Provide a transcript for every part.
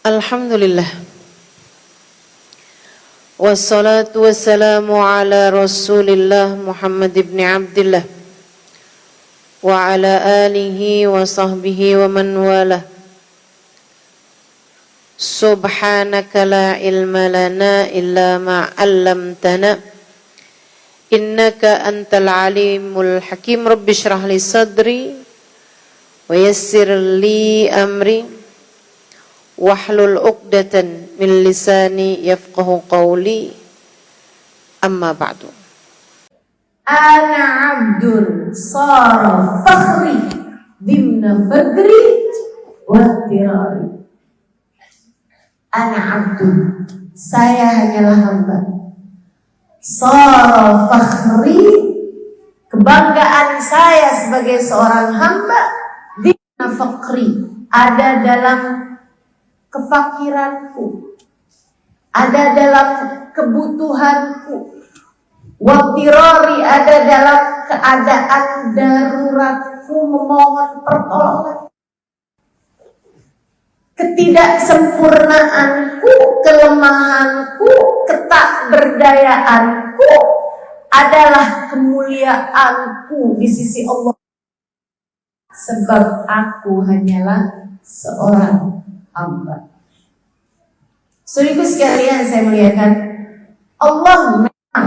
Alhamdulillah. Wassalatu wassalamu ala Rasulillah Muhammad ibn Abdillah wa ala alihi wa sahbihi wa man walah. Subhanaka la ilma lana illa ma 'allamtana innaka antal alimul hakim. Rabbi shrah li sadri wa yassir li amri wahlul 'uqdatan min lisani yafqahu qawli. Amma ba'du. Ana abdun sara fakhri dimna fadri wa tirari. Ana abdun, saya hanyalah hamba. Sara fakhri, kebanggaan saya sebagai seorang hamba. Dimna fakhri, ada dalam kefakiranku, ada dalam kebutuhanku. Waktirari, ada dalam keadaan daruratku memohon pertolongan. Ketidaksempurnaanku, kelemahanku, ketakberdayaanku adalah kemuliaanku di sisi Allah. Sebab aku hanyalah seorang hamba. Saudaraku sekalian, saya muliakan, Allah memang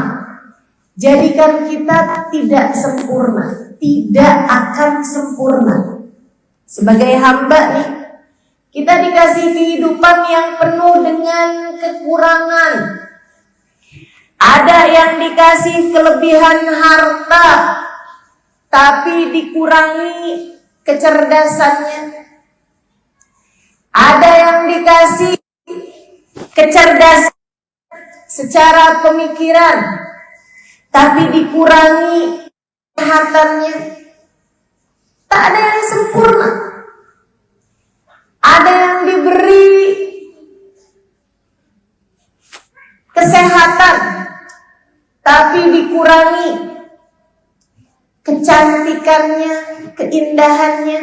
jadikan kita tidak sempurna, tidak akan sempurna. Sebagai hamba nih, kita dikasih kehidupan yang penuh dengan kekurangan. Ada yang dikasih kelebihan harta, tapi dikurangi kecerdasannya. Ada yang dikasih kecerdasan secara pemikiran, tapi dikurangi kesehatannya. Tak ada yang sempurna. Ada yang diberi kesehatan, tapi dikurangi kecantikannya, keindahannya.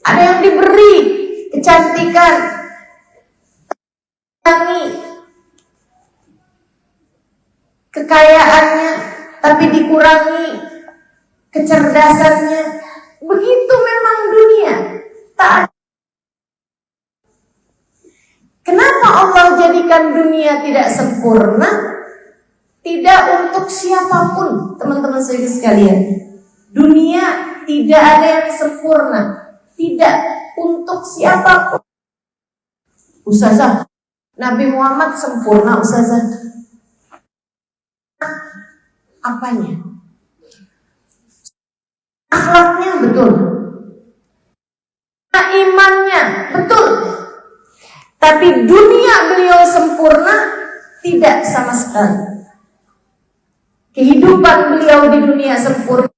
Ada yang diberi kecantikan, kekayaannya, tapi dikurangi kecerdasannya. Begitu memang dunia. Tak. Kenapa Allah jadikan dunia tidak sempurna? Tidak untuk siapapun, teman-teman sekalian. Dunia tidak ada yang sempurna. Tidak untuk siapapun. Ustazah, Nabi Muhammad sempurna, Ustazah. Apanya? Akhlaknya betul. Imannya betul. Tapi dunia beliau sempurna? Tidak sama sekali. Kehidupan beliau di dunia sempurna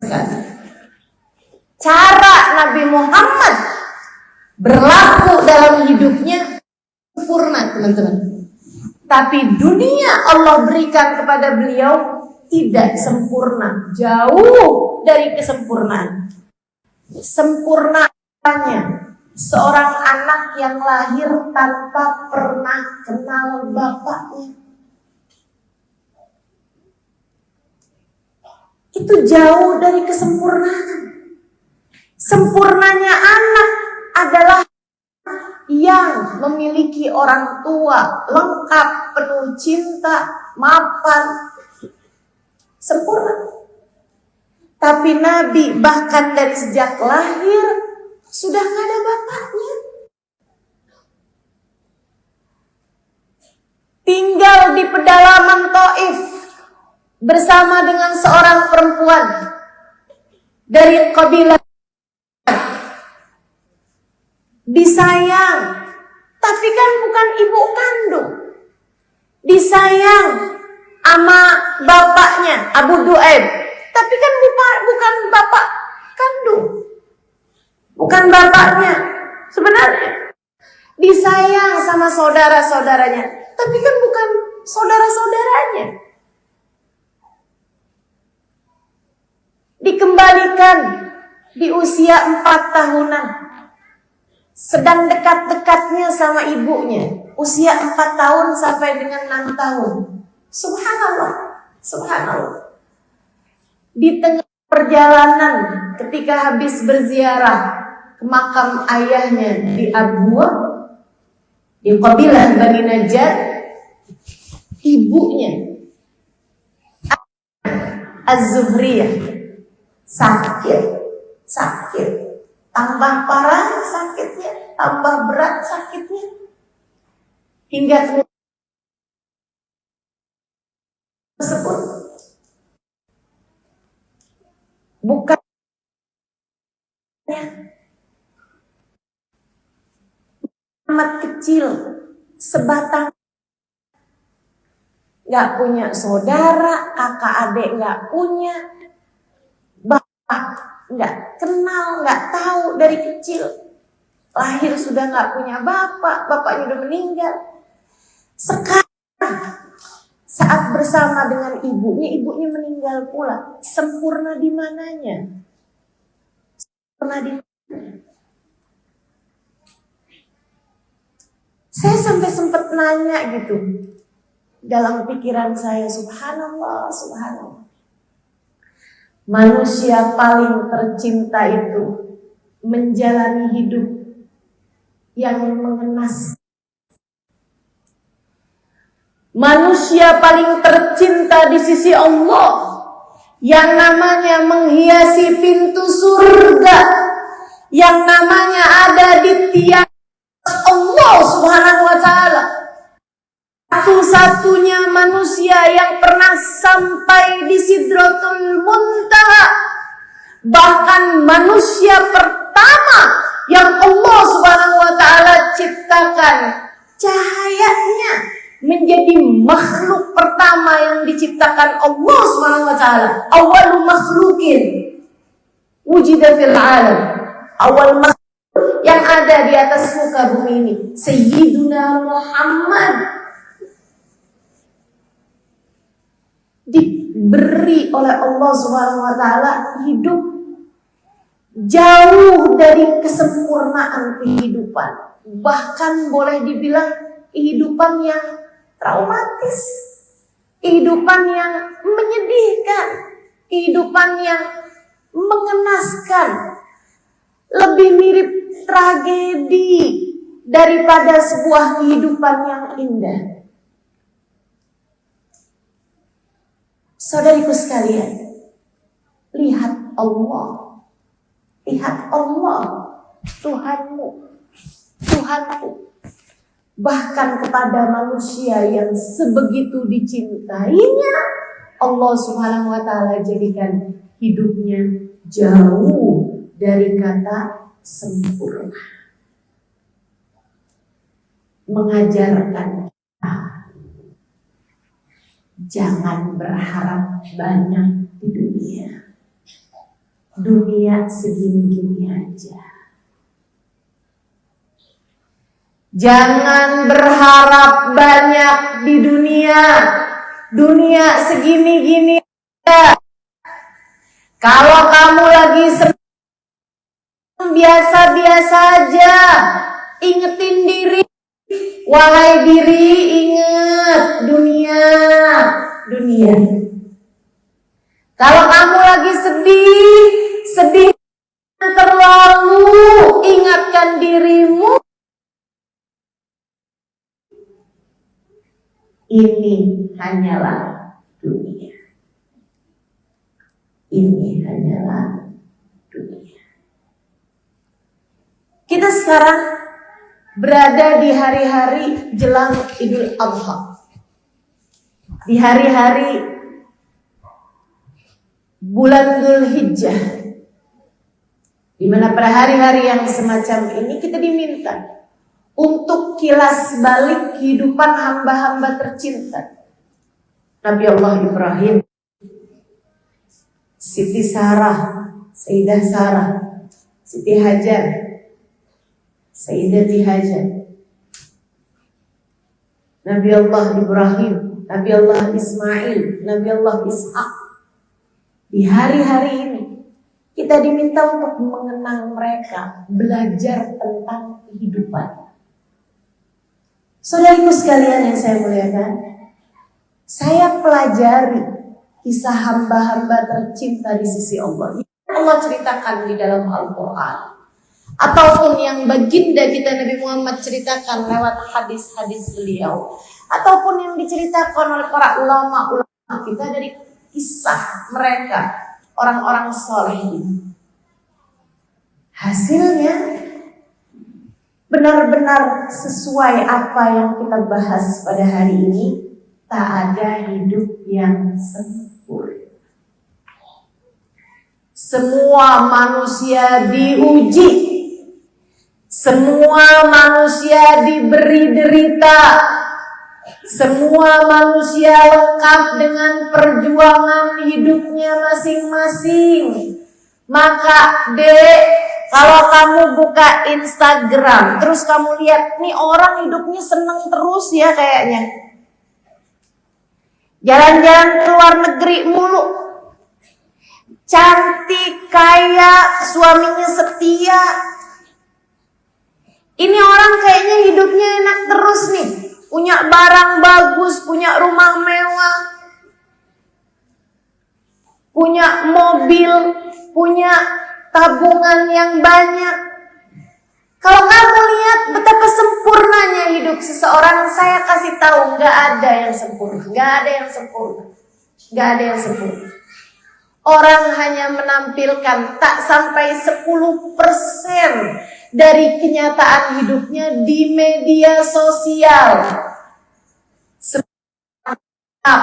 sekali. Cara Nabi Muhammad berlaku dalam hidupnya sempurna, teman-teman. Tapi dunia Allah berikan kepada beliau tidak sempurna, jauh dari kesempurnaan. Sempurnanya seorang anak yang lahir tanpa pernah kenal bapaknya. Itu jauh dari kesempurnaan. Sempurnanya anak adalah yang memiliki orang tua lengkap, penuh cinta, mapan, sempurna. Tapi Nabi bahkan dari sejak lahir sudah gak ada bapaknya. Tinggal di pedalaman Taif bersama dengan seorang perempuan dari kabilah. Disayang, tapi kan bukan ibu kandung. Disayang sama bapaknya Abu Du'aib, tapi kan bukan bapak kandung. Bukan bapaknya sebenarnya. Disayang sama saudara-saudaranya, tapi kan bukan saudara-saudaranya. Dikembalikan di usia 4 tahunan sedang dekat-dekatnya sama ibunya, usia 4 tahun sampai dengan 6 tahun. Subhanallah, subhanallah. Di tengah perjalanan ketika habis berziarah ke makam ayahnya di Abwa, di kabilah Bani Najjar, ibunya Az-Zuhriyah sakit, tambah parah sakitnya, tambah berat sakitnya, hingga tersebut bukan amat kecil, sebatang, nggak punya saudara, kakak adik nggak punya, bapak nggak kenal, nggak tahu dari kecil, lahir sudah nggak punya bapak, bapaknya udah meninggal. Sekarang saat bersama dengan ibunya meninggal pula. Sempurna di mananya? Sempurna di mana? Saya sampai sempat nanya gitu dalam pikiran saya, subhanallah, subhanallah. Manusia paling tercinta itu menjalani hidup yang mengenaskan. Manusia paling tercinta di sisi Allah yang namanya menghiasi pintu surga, yang namanya ada di tiang Allah Subhanahu wa ta'ala. Satu-satunya manusia yang pernah sampai di Sidratul Muntaha, bahkan manusia pertama yang Allah Subhanahu wa ta'ala ciptakan, cahayanya menjadi makhluk pertama yang diciptakan Allah Subhanahu wa ta'ala. Awal makhlukin wujida fil alam, awal makhluk yang ada di atas muka bumi ini, Sayyiduna Muhammad, diberi oleh Allah Subhanahu wa ta'ala hidup jauh dari kesempurnaan kehidupan, bahkan boleh dibilang kehidupan yang traumatis, kehidupan yang menyedihkan, kehidupan yang mengenaskan, lebih mirip tragedi daripada sebuah kehidupan yang indah. Saudariku sekalian, lihat Allah, Tuhanmu, Tuhanku. Bahkan kepada manusia yang sebegitu dicintainya, Allah Subhanahu wa ta'ala jadikan hidupnya jauh dari kata sempurna. Mengajarkan kita jangan berharap banyak di dunia. Dunia segini-gini aja. Jangan berharap banyak di dunia. Dunia segini-gini aja. Kalau kamu lagi biasa-biasa aja, ingetin diri, wahai diri, ingat dunia. Kalau kamu lagi sedih terlalu, ingatkan dirimu, ini hanyalah dunia. Ini hanyalah dunia. Kita sekarang berada di hari-hari jelang Idul Adha. Di hari-hari bulan Dzulhijjah, di mana pada hari-hari yang semacam ini kita diminta untuk kilas balik kehidupan hamba-hamba tercinta. Nabi Allah Ibrahim, Siti Sarah, Sayyidah Sarah, Siti Hajar, Sayyidati Hajar, Nabi Allah Ibrahim, Nabi Allah Ismail, Nabi Allah Ishak. Di hari-hari ini Kita diminta untuk mengenang mereka, belajar tentang kehidupan. Saudaraku sekalian yang saya muliakan, saya pelajari kisah hamba-hamba tercinta di sisi Allah. Yang Allah ceritakan di dalam Al-Quran. Ataupun yang baginda kita Nabi Muhammad ceritakan lewat hadis-hadis beliau. Ataupun yang diceritakan oleh para ulama-ulama kita dari kisah mereka, orang-orang soleh ini. Hasilnya benar-benar sesuai apa yang kita bahas pada hari ini. Tak ada hidup yang sempurna. Semua manusia diuji, semua manusia diberi derita, semua manusia lengkap dengan perjuangan hidupnya masing-masing. Maka kalau kamu buka Instagram, terus kamu lihat nih orang hidupnya seneng terus ya kayaknya. Jalan-jalan ke luar negeri mulu. Cantik, kaya, suaminya setia. Ini orang kayaknya hidupnya enak terus nih. Punya barang bagus, punya rumah mewah, punya mobil, punya tabungan yang banyak. Kalau kamu lihat betapa sempurnanya hidup seseorang, saya kasih tahu nggak ada yang sempurna, nggak ada yang sempurna, nggak ada yang sempurna. Orang hanya menampilkan tak sampai 10% dari kenyataan hidupnya di media sosial. Lengkap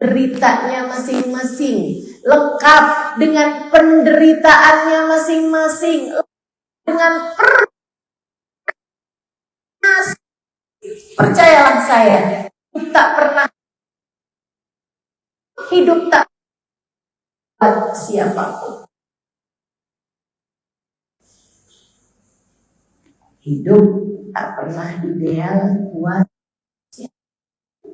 beritanya masing-masing, lengkap dengan penderitaannya masing-masing, dengan percayalah saya, tak pernah hidup tak buat siapapun. Hidup tak pernah ideal buat siapapun.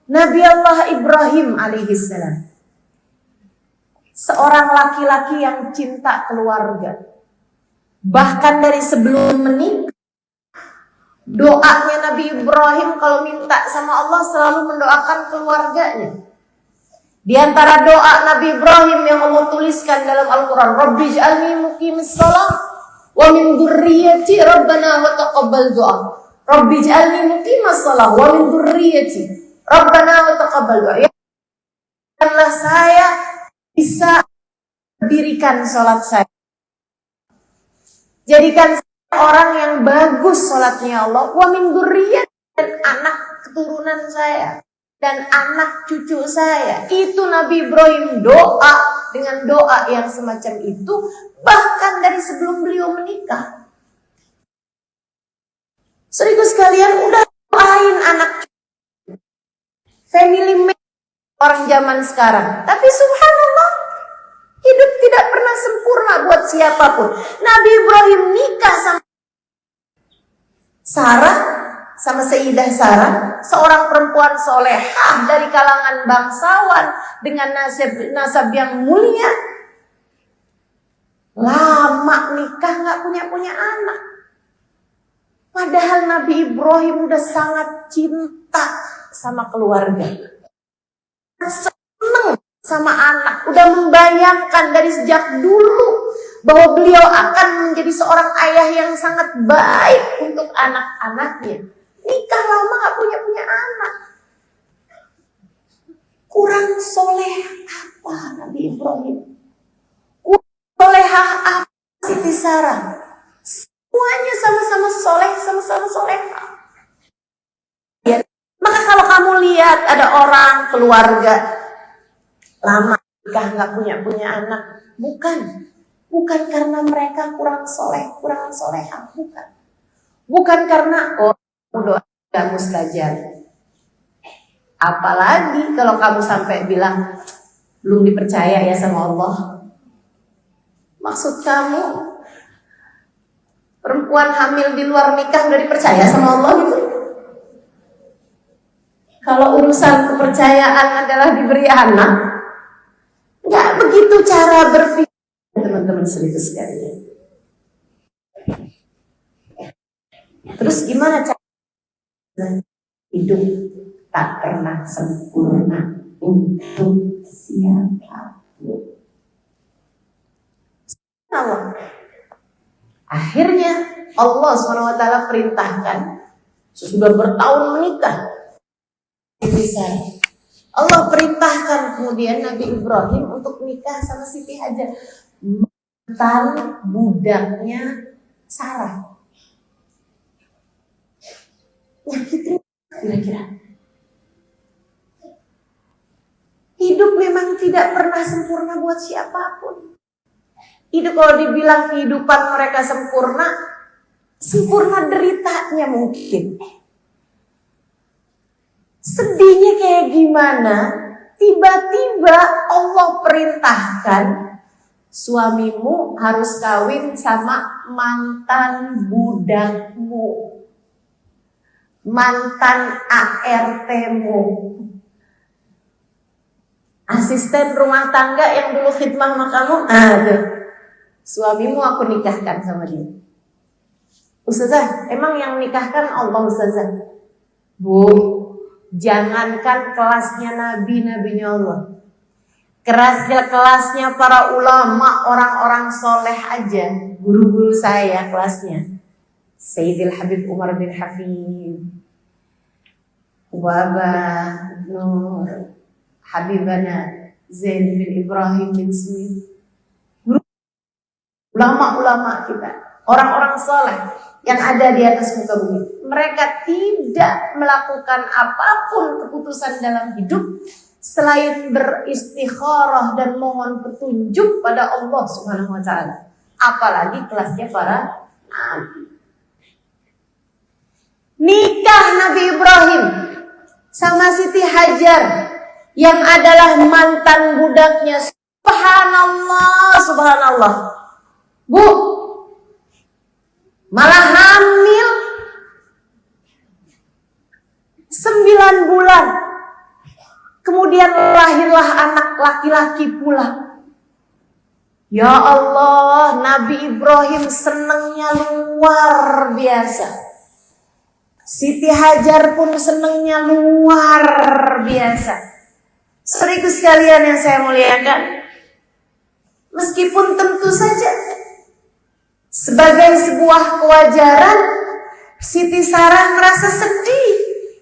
Nabi Allah Ibrahim alaihissalam, seorang laki-laki yang cinta keluarga. Bahkan dari sebelum menikah, doanya Nabi Ibrahim kalau minta sama Allah selalu mendoakan keluarganya. Di antara doa Nabi Ibrahim yang Allah tuliskan dalam Al-Quran, Rabbi ij'alni muqimis shalah wa min dzurriyyati Rabbana wa taqabbal du'a. Rabbi ij'alni muqimas shalah wa min dzurriyyati Rabbana wa taqabbal du'a. Ya Allah, saya bisa mendirikan sholat saya. Jadikan orang yang bagus sholatnya Allah. Wa min dzurriyyati, dan anak keturunan saya dan anak cucu saya. Itu Nabi Ibrahim doa dengan doa yang semacam itu bahkan dari sebelum beliau menikah. Saudaraku sekalian, udah doain anak cucu, family man orang zaman sekarang. Tapi subhanallah, hidup tidak pernah sempurna buat siapapun. Nabi Ibrahim nikah sama Sarah, sama Sayyidah Sarah, seorang perempuan solehah dari kalangan bangsawan dengan nasab yang mulia. Lama nikah nggak punya anak. Padahal Nabi Ibrahim udah sangat cinta sama keluarga, senang sama anak, udah membayangkan dari sejak dulu bahwa beliau akan menjadi seorang ayah yang sangat baik untuk anak-anaknya. Nikah lama gak punya anak. Kurang soleh apa Nabi Ibrahim? Kurang solehah apa Siti Sarah? Semuanya sama-sama soleh, sama-sama solehah. Ya. Maka kalau kamu lihat ada orang keluarga lama nikah gak punya anak, bukan karena mereka kurang soleh, kurang solehah, bukan karena doa gak mustajab. Apalagi kalau kamu sampai bilang belum dipercaya ya sama Allah. Maksud kamu perempuan hamil di luar nikah udah dipercaya sama Allah gitu? Kalau urusan kepercayaan adalah diberi anak, Nggak begitu cara berpikir teman-teman serius sekalian. Terus gimana cara hidup? Tak pernah sempurna untuk siapapun. Allah. Akhirnya Allah SWT perintahkan, sesudah bertahun menikah, Allah perintahkan kemudian Nabi Ibrahim untuk nikah sama Siti Hajar, mantan budaknya Sarah. Nyakitin kira-kira. Hidup memang tidak pernah sempurna buat siapapun. Hidup kalau dibilang kehidupan mereka sempurna, sempurna deritanya mungkin. Sedihnya kayak gimana? Tiba-tiba Allah perintahkan suamimu harus kawin sama mantan budakmu, mantan ART-mu, asisten rumah tangga yang dulu khidmah sama kamu. Suamimu aku nikahkan sama dia. Ustazah, emang yang nikahkan Allah, Ustazah? Bu, jangankan kelasnya nabinya Allah, kelasnya para ulama, orang-orang soleh aja, guru-guru saya kelasnya, Sayyidil Habib Umar bin Hafid, Wabah Nur, Habibana Zain bin Ibrahim bin Smith, ulama-ulama kita, orang-orang soleh yang ada di atas muka bumi, mereka tidak melakukan apapun keputusan dalam hidup selain beristikharah dan mohon petunjuk pada Allah Subhanahu wa taala. Apalagi kelasnya para nabi. Nikah Nabi Ibrahim sama Siti Hajar yang adalah mantan budaknya. Subhanallah, subhanallah. Bu, malah hamil 9 bulan. Kemudian lahirlah anak laki-laki pula. Ya Allah, Nabi Ibrahim senangnya luar biasa. Siti Hajar pun senangnya luar biasa. Saudaraku sekalian yang saya muliakan, meskipun tentu saja sebagai sebuah kewajaran, Siti Sarah merasa sedih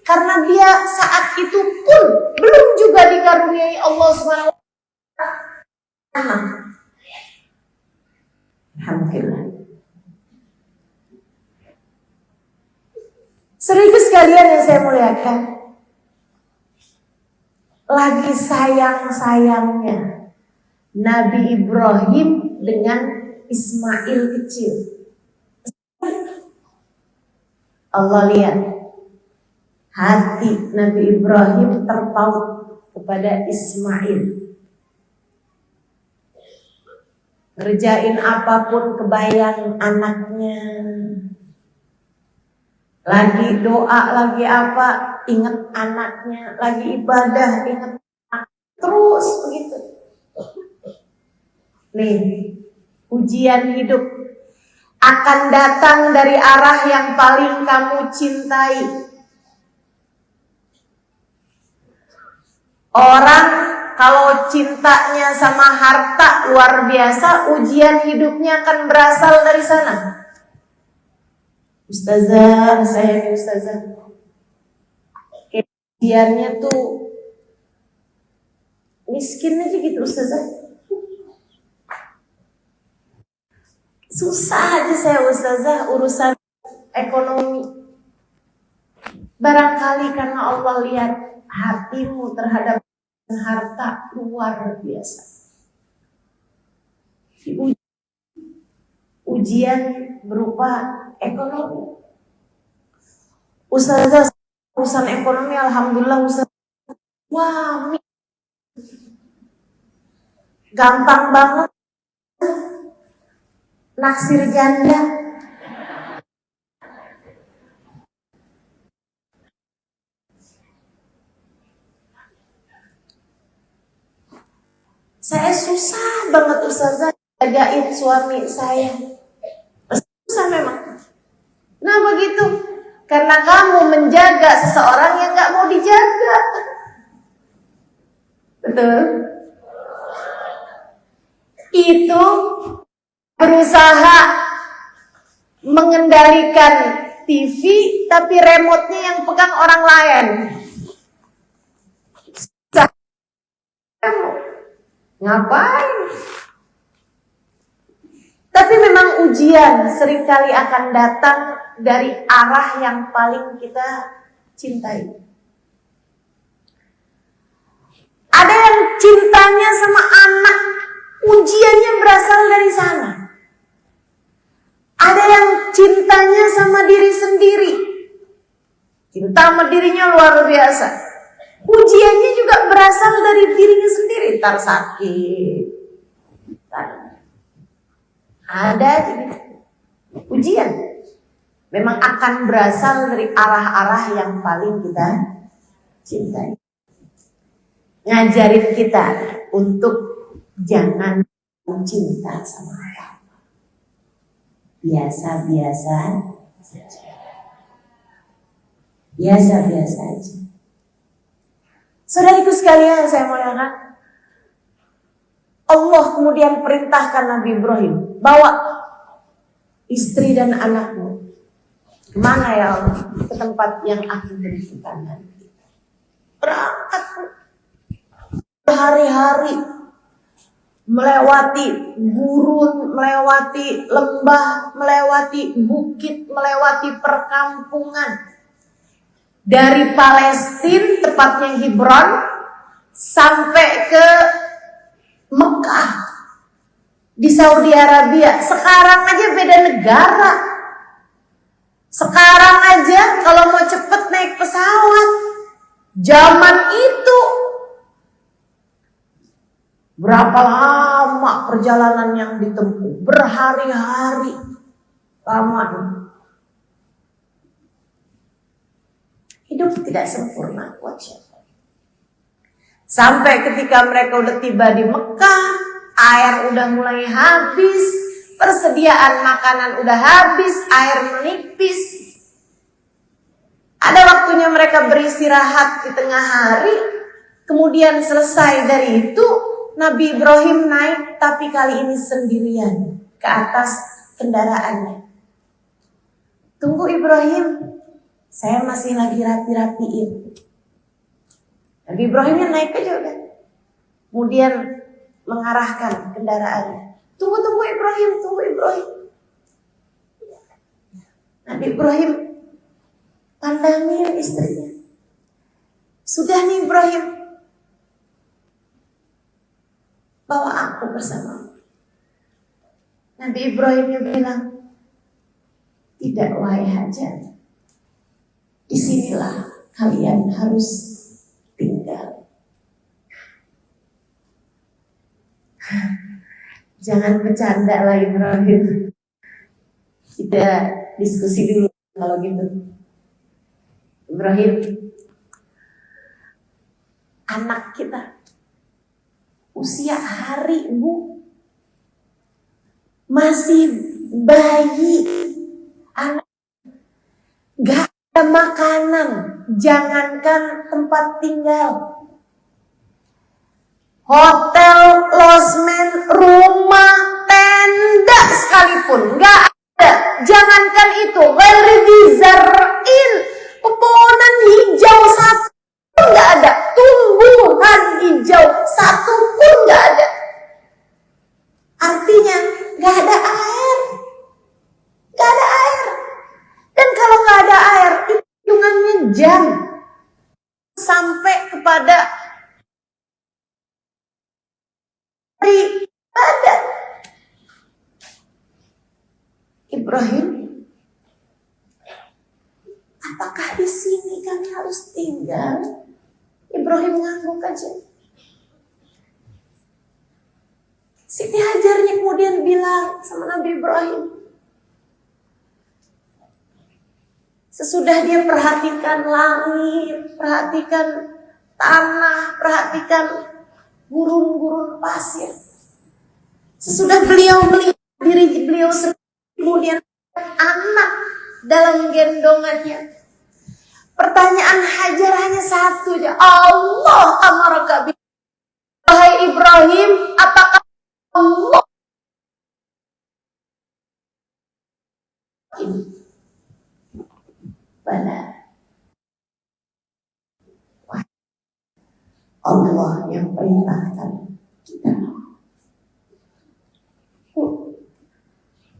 karena dia saat itu pun belum juga dikaruniai Allah Subhanahu wa taala. Alhamdulillah. Saudaraku sekalian yang saya muliakan, lagi sayang-sayangnya Nabi Ibrahim dengan Ismail kecil. Allah lihat hati Nabi Ibrahim terpaut kepada Ismail. Ngerjain apapun kebayang anaknya. Lagi doa, lagi apa, ingat anaknya. Lagi ibadah, ingat anaknya. Terus begitu. Nih, ujian hidup akan datang dari arah yang paling kamu cintai. Orang kalau cintanya sama harta luar biasa, ujian hidupnya akan berasal dari sana. Ustazah, saya nih ustazah, ujiannya tuh miskin aja gitu ustazah. Susah aja saya ustazah urusan ekonomi. Barangkali karena Allah lihat hatimu terhadap harta luar biasa. Ujian berupa ekonomi. Ustazah urusan ekonomi alhamdulillah ustazah. Wah, gampang banget. Naksir janda. Saya susah banget Ustazah jagain suami saya. Susah memang. Nah begitu. Karena kamu menjaga seseorang yang gak mau dijaga. Betul? Itu berusaha mengendalikan TV tapi remote-nya yang pegang orang lain. Kamu ngapain? Tapi memang ujian seringkali akan datang dari arah yang paling kita cintai. Ada yang cintanya sama anak, ujiannya berasal dari sana. Ada yang cintanya sama diri sendiri, cinta sama dirinya luar biasa. Ujiannya juga berasal dari dirinya sendiri, ntar sakit. Ada gitu. Ujian memang akan berasal dari arah-arah yang paling kita cintai. Ngajarin kita untuk jangan cinta sama apa. Biasa-biasa saja. Biasa-biasa aja. Saudariku sekalian, saya muliakan, Allah kemudian perintahkan Nabi Ibrahim, bawa istri dan anakmu. Kemana ya Allah? Ke tempat yang aku tentukan nanti. Berangkat berhari-hari, melewati gurun, melewati lembah, melewati bukit, melewati perkampungan. Dari Palestina, tepatnya Hebron, sampai ke Mekah di Saudi Arabia. Sekarang aja beda negara. Sekarang aja kalau mau cepet naik pesawat. Zaman itu berapa lama perjalanan yang ditempuh? Berhari-hari lama. Hidup tidak sempurna buat siapa. Sampai ketika mereka udah tiba di Mekah, air udah mulai habis, persediaan makanan udah habis, air menipis. Ada waktunya mereka beristirahat di tengah hari. Kemudian selesai dari itu, Nabi Ibrahim naik, tapi kali ini sendirian ke atas kendaraannya. Tunggu Ibrahim, saya masih lagi rapi-rapiin. Nabi Ibrahimnya naik aja udah. Kemudian mengarahkan kendaraannya. Tunggu Ibrahim, tunggu Ibrahim. Nabi Ibrahim pandangin istrinya. Sudah nih Ibrahim, bawa aku bersama. Nabi Ibrahimnya bilang, tidak wahai Hajar, disinilah kalian harus tinggal. Jangan bercanda lah Ibrahim. Kita diskusi dulu kalau gitu. Ibrahim, anak kita usia hari Bu, masih bayi, anak gak ada makanan, jangankan tempat tinggal, hotel, losmen, rumah, tenda sekalipun gak ada. Jangankan itu, ghairi dzar'in, pepohonan hijau satu pun gak ada, tumbuhan hijau satu pun gak ada. Artinya gak ada air, gak ada air. Dan kalau gak ada air, hitungannya jam sampai kepada hari badan. Ibrahim, apakah di sini kami harus tinggal? Ibrahim ngangguk aja. Siti Hajarnya kemudian bilang sama Nabi Ibrahim, sesudah dia perhatikan langit, perhatikan tanah, perhatikan gurun-gurun pasir. Sesudah beliau melihat diri beliau sendiri, kemudian anak dalam gendongannya. Pertanyaan Hajar hanya satu aja. Allah amaraka bi. Wahai Ibrahim, apakah Allah ini? Benar. Allah yang perintahkan kita.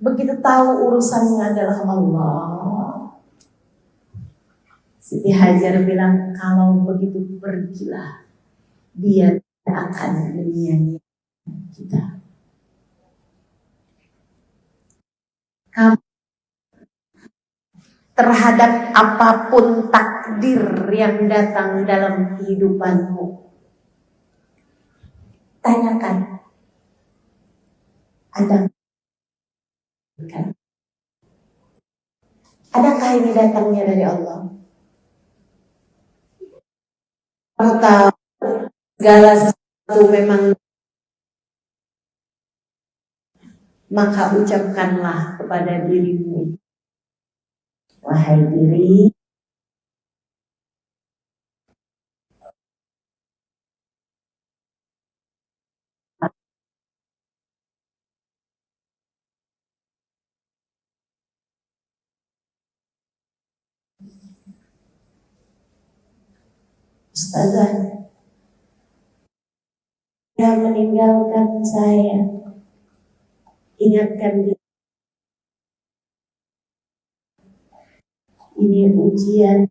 Begitu tahu urusannya adalah Allah, Siti Hajar bilang, kalau begitu pergilah, dia tidak akan menyia-nyiakan kita. Kamu terhadap apapun takdir yang datang dalam kehidupanmu, tanyakan, adakah ini datangnya dari Allah? Atau segala sesuatu memang, maka ucapkanlah kepada dirimu, wahai diri, Ustazah, dia meninggalkan saya. Ingatkan dia, ini ujian.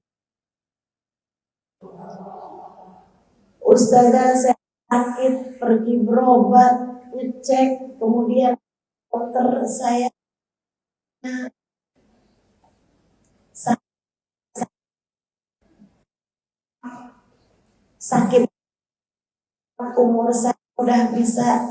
Ustazah, saya sakit, pergi berobat, ngecek, kemudian dokter saya sakit, umur saya sudah bisa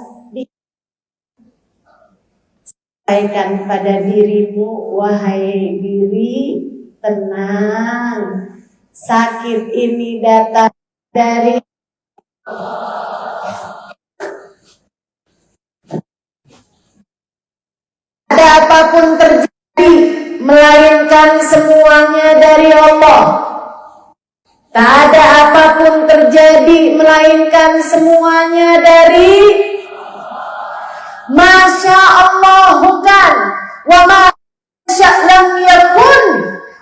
disampaikan pada dirimu, wahai diri, tenang, sakit ini datang dari ada apapun terjadi, melainkan semuanya dari Allah. Tak ada apapun terjadi, melainkan semuanya dari Masya Allah, bukan wa ma lam yakun.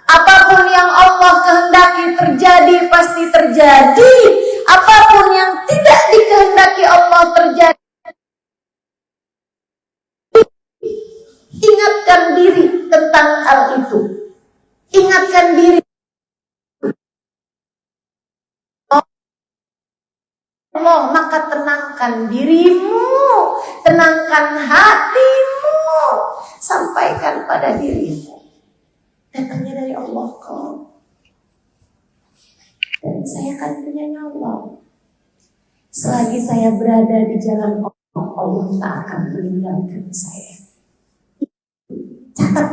Apapun yang Allah kehendaki terjadi pasti terjadi. Apapun yang tidak dikehendaki Allah terjadi. Ingatkan diri tentang hal itu. Ingatkan diri Allah, maka tenangkan dirimu, tenangkan hatimu, sampaikan pada dirimu, datangnya dari Allah kok, dan saya akan punya Allah. Selagi saya berada di jalan Allah, Allah tak akan meninggalkan saya. Catat,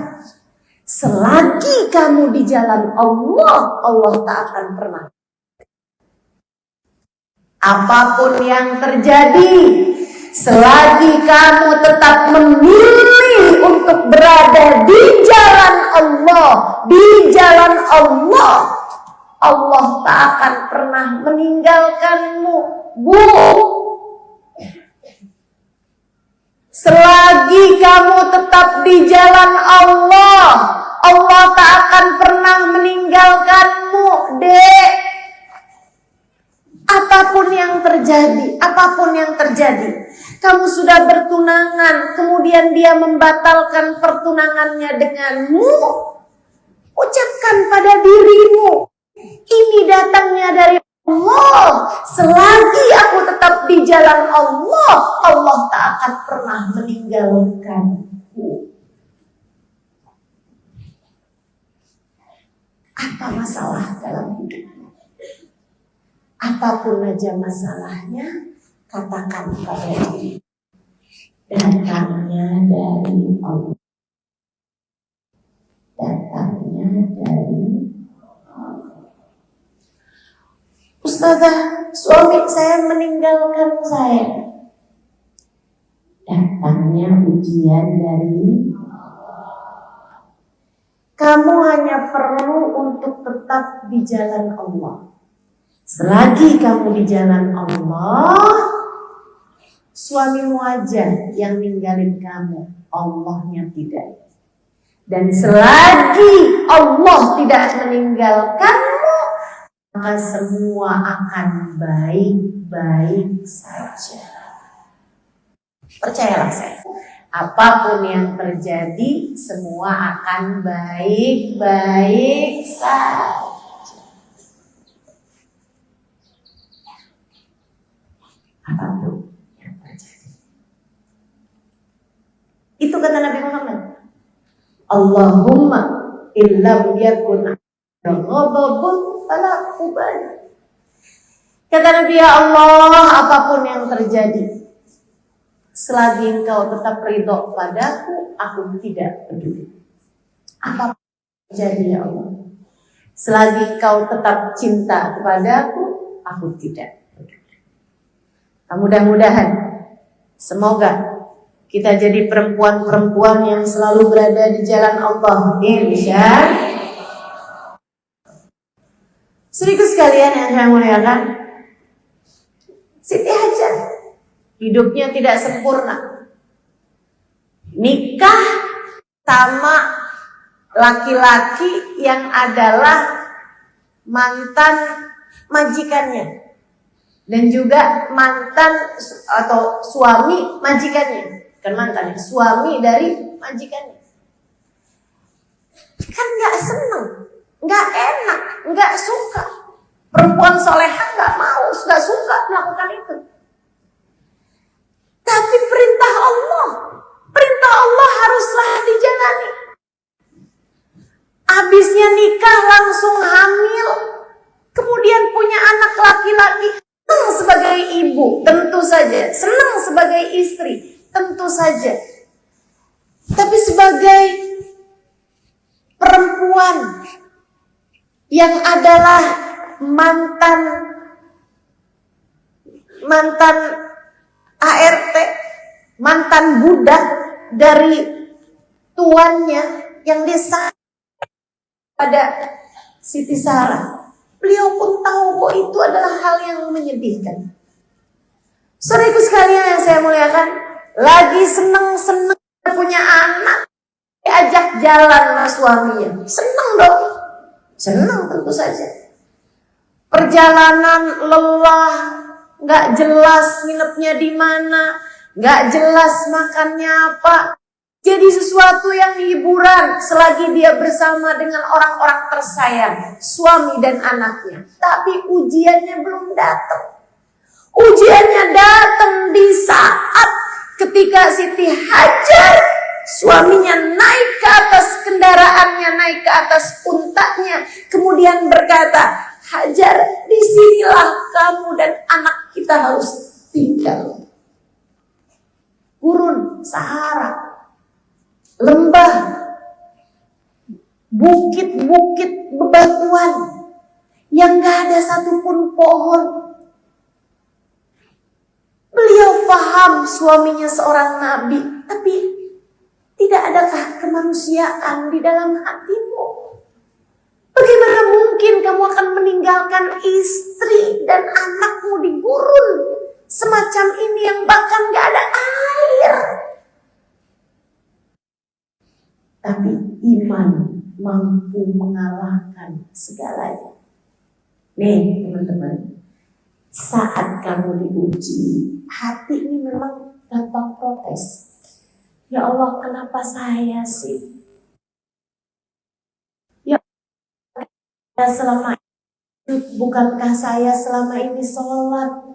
selagi kamu di jalan Allah, Allah tak akan pernah. Apapun yang terjadi, selagi kamu tetap memilih untuk berada di jalan Allah, Allah tak akan pernah meninggalkanmu, Bu. Selagi kamu tetap di jalan Allah, Allah tak akan pernah meninggalkanmu, Dek. Apapun yang terjadi, kamu sudah bertunangan, kemudian dia membatalkan pertunangannya denganmu, ucapkan pada dirimu, ini datangnya dari Allah. Selagi aku tetap di jalan Allah, Allah tak akan pernah meninggalkanku. Apa masalah dalam hidupmu? Apapun aja masalahnya, katakan pada diri, datangnya dari Allah. Datangnya dari Allah. Ustazah, suami saya meninggalkan saya. Datangnya ujian dari kamu hanya perlu untuk tetap di jalan Allah. Selagi kamu di jalan Allah, suamimu aja yang ninggalin kamu, Allahnya tidak. Dan selagi Allah tidak meninggalkanmu, maka semua akan baik-baik saja. Percayalah saya. Apapun yang terjadi, semua akan baik-baik saja. Apapun yang terjadi. Itu kata Nabi Muhammad. Allahumma illam yakun ghadabun fala ubali. Kata Nabi, ya Allah, apapun yang terjadi, selagi engkau tetap ridho padaku, aku tidak peduli. Apapun yang terjadi, ya Allah, selagi engkau tetap cinta kepadaku, aku tidak peduli. Mudah-mudahan, semoga kita jadi perempuan-perempuan yang selalu berada di jalan Allah. Insyaallah. Sedikit sekalian yang saya muliakan, Siti Hajar hidupnya tidak sempurna. Nikah sama laki-laki yang adalah mantan majikannya dan juga mantan atau suami majikannya. Bukan mantan, suami dari majikannya. Kan gak seneng, gak enak, gak suka. Perempuan solehah gak mau, gak suka melakukan itu. Tapi perintah Allah haruslah dijalani. Habisnya nikah langsung hamil, kemudian punya anak laki-laki, senang sebagai ibu, tentu saja. Senang sebagai istri, tentu saja. Tapi sebagai perempuan yang adalah mantan ART, mantan budak dari tuannya yang disayang pada Siti Sarah. Beliau pun tahu bahwa itu adalah hal yang menyedihkan. Saudaraku sekalian yang saya muliakan, lagi seneng-seneng punya anak, diajak jalan sama suaminya. Seneng dong, seneng tentu saja. Perjalanan lelah, nggak jelas nginepnya di mana, nggak jelas makannya apa. Jadi sesuatu yang hiburan selagi dia bersama dengan orang-orang tersayang, suami dan anaknya. Tapi ujiannya belum datang. Ujiannya datang di saat ketika Siti Hajar, suaminya naik ke atas kendaraannya, naik ke atas untanya, kemudian berkata, Hajar, disinilah kamu dan anak kita harus tinggal. Gurun Sahara, lembah, bukit-bukit bebatuan yang gak ada satupun pohon. Beliau paham suaminya seorang nabi, tapi tidak adakah kemanusiaan di dalam hatimu? Bagaimana mungkin kamu akan meninggalkan istri dan anakmu di gurun semacam ini yang bahkan gak ada air? Tapi iman mampu mengalahkan segalanya. Nih teman-teman, saat kamu diuji, hati ini memang gampang protes. Ya Allah, kenapa saya sih? Ya Allah, selama ini, bukankah saya selama ini sholat?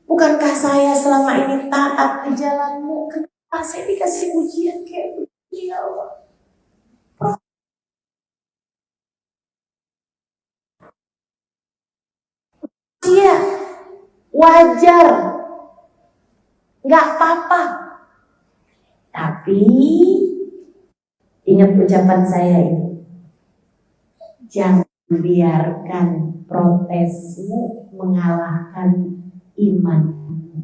Bukankah saya selama ini taat di jalanmu? Kenapa saya dikasih ujian kayak begini, ya Allah? Iya, wajar, nggak apa-apa. Tapi ingat ucapan saya ini, jangan biarkan protesmu mengalahkan imanmu.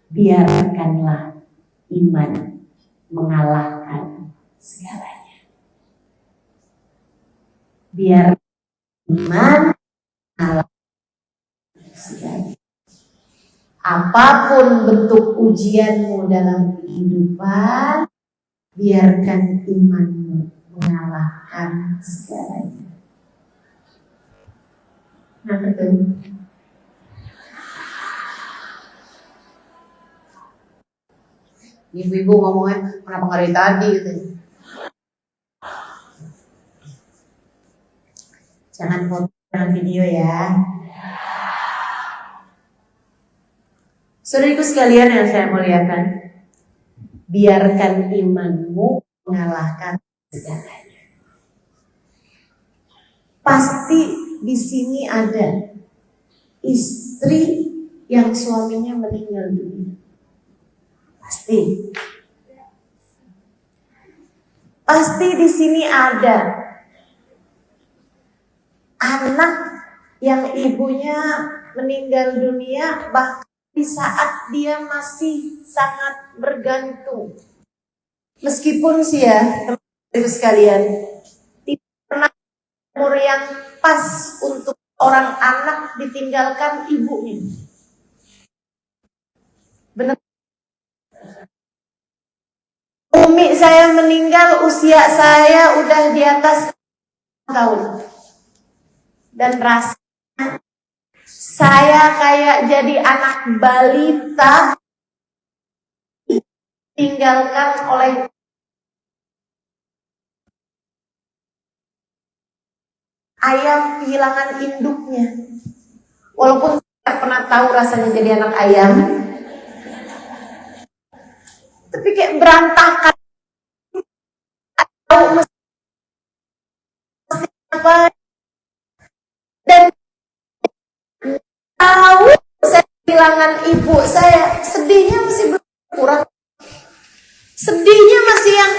Biarkanlah iman mengalahkan segalanya. Biar iman mengalahkan segalanya. Apapun bentuk ujianmu dalam kehidupan, biarkan imanmu mengalahkan segalanya. Nah, betul. Ibu-ibu ngomongnya kenapa nggak dari tadi gitu. Jangan foto, jangan video ya. Saudariku sekalian yang saya muliakan, biarkan imanmu mengalahkan segalanya. Pasti di sini ada istri yang suaminya meninggal dunia. Pasti di sini ada anak yang ibunya meninggal dunia bahkan di saat dia masih sangat bergantung. Meskipun sih ya teman-teman sekalian, tidak pernah umur yang pas untuk orang anak ditinggalkan ibunya. Benar. Umi saya meninggal usia saya udah di atas tahun. Dan rasanya saya kayak jadi anak balita ditinggalkan oleh ayam kehilangan induknya. Walaupun saya pernah tahu rasanya jadi anak ayam, tapi kayak berantakan. Tahu mesti apa? Dan tahu saya kehilangan ibu saya, sedihnya masih berkurang. Sedihnya masih yang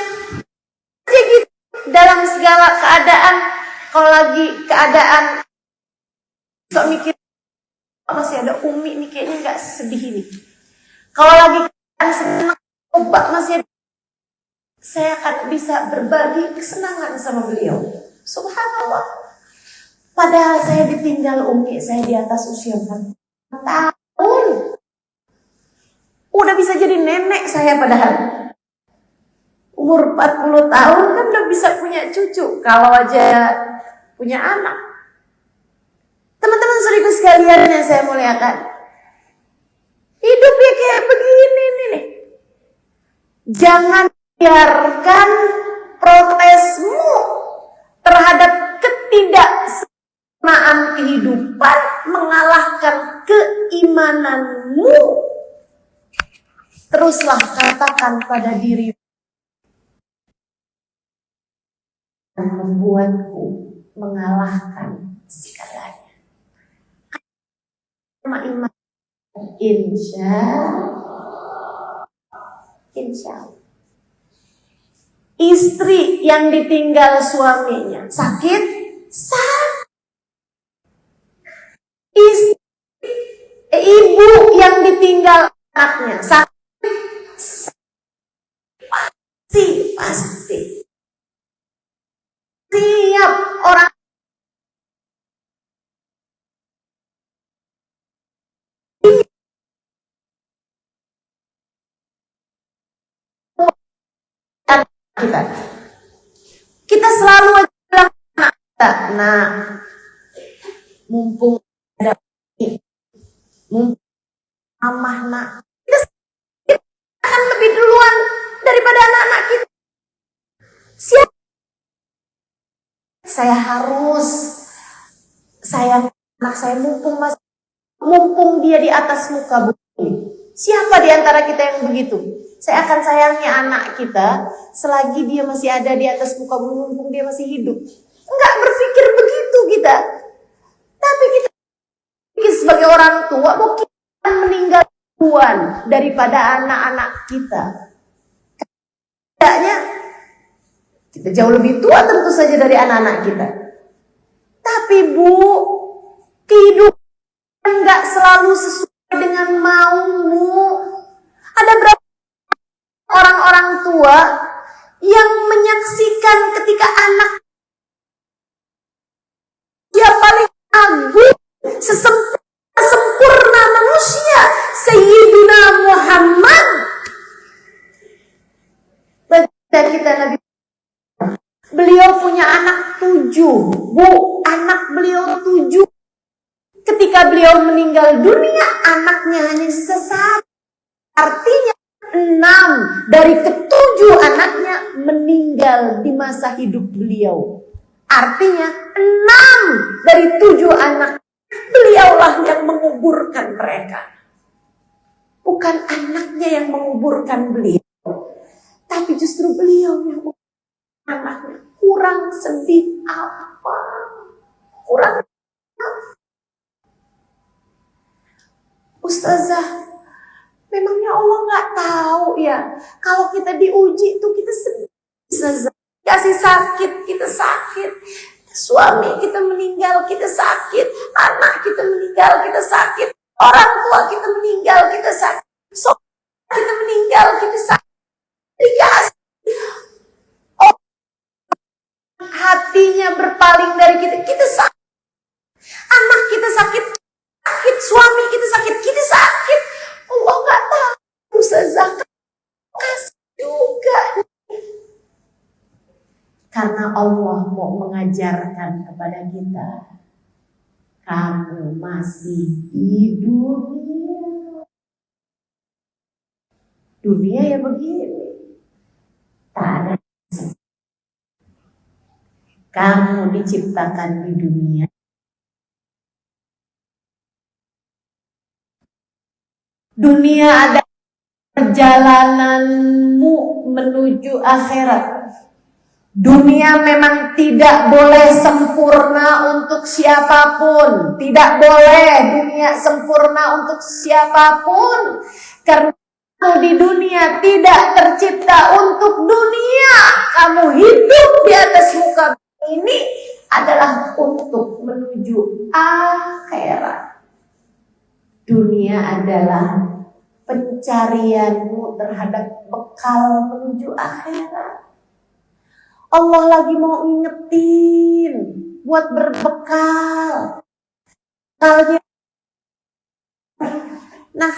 gitu dalam segala keadaan. Kalau lagi keadaan sok mikir masih ada Umi nih kayaknya nggak sedih ini. Kalau lagi keadaan senang obat masih ada, saya akan bisa berbagi kesenangan sama beliau. Subhanallah. Padahal saya ditinggal Umi saya di atas usia 4 tahun. Udah bisa jadi nenek saya padahal. Umur 40 tahun kan udah bisa punya cucu kalau aja punya anak. Teman-teman saudaraku sekalian yang saya muliakan, hidupnya kayak begini nih. Jangan biarkan protesmu terhadap ketidaksempurnaan kehidupan mengalahkan keimananmu. Teruslah katakan pada diri, membuatku mengalahkan segalanya. Sama iman, insya Allah. Istri yang ditinggal suaminya sakit. Ibu yang ditinggal anaknya sakit. Pasti. Tiap orang kita selalu bilang anak kita, nah mumpung ada mumpung amah nak, kita akan lebih duluan daripada anak-anak kita. Siapa? Saya harus sayang anak saya mumpung dia di atas muka bumi. Siapa di antara kita yang begitu? Saya akan sayangi anak kita selagi dia masih ada di atas muka bumi, mumpung dia masih hidup. Enggak berpikir begitu kita. Tapi kita pikir sebagai orang tua bahwa kita akan meninggal duluan daripada anak-anak kita. Tidaknya kita jauh lebih tua tentu saja dari anak-anak kita. Tapi Bu, Kehidupan nggak selalu sesuai dengan maumu. Ada berapa orang-orang tua yang menyaksikan ketika anak dia paling agung, sempurna manusia, Sayyidina Muhammad. Baca kita Nabi, beliau punya anak 7, Bu, anak beliau 7. Ketika beliau meninggal dunia, anaknya hanya sisa 1. Artinya 6 dari ke-7 anaknya meninggal di masa hidup beliau. Artinya 6 dari 7 anak beliaulah yang menguburkan mereka. Bukan anaknya yang menguburkan beliau, tapi justru beliau yang menguburkan anaknya. Kurang sedih apa? Kurang Ustazah, memangnya Allah nggak tahu ya kalau kita diuji itu kita sedih. Ustazah, kasih sakit kita sakit, suami kita meninggal kita sakit, anak kita meninggal kita sakit, orang tua kita meninggal kita sakit, saudara kita meninggal kita sakit. Dikasih hatinya berpaling dari kita sakit, anak kita sakit, suami kita sakit, kita sakit. Allah nggak tahu, Ustazah, kasih juga. Karena Allah mau mengajarkan kepada kita, kamu masih di dunia. Dunia ya begini, tak ada. Kamu diciptakan di dunia. Dunia ada perjalananmu menuju akhirat. Dunia memang tidak boleh sempurna untuk siapapun. Tidak boleh dunia sempurna untuk siapapun. Karena kamu di dunia tidak tercipta untuk dunia. Kamu hidup di atas muka ini adalah untuk menuju akhirat. Dunia adalah pencarianmu terhadap bekal menuju akhirat. Allah lagi mau ingetin buat berbekal. Bekalnya. Nah,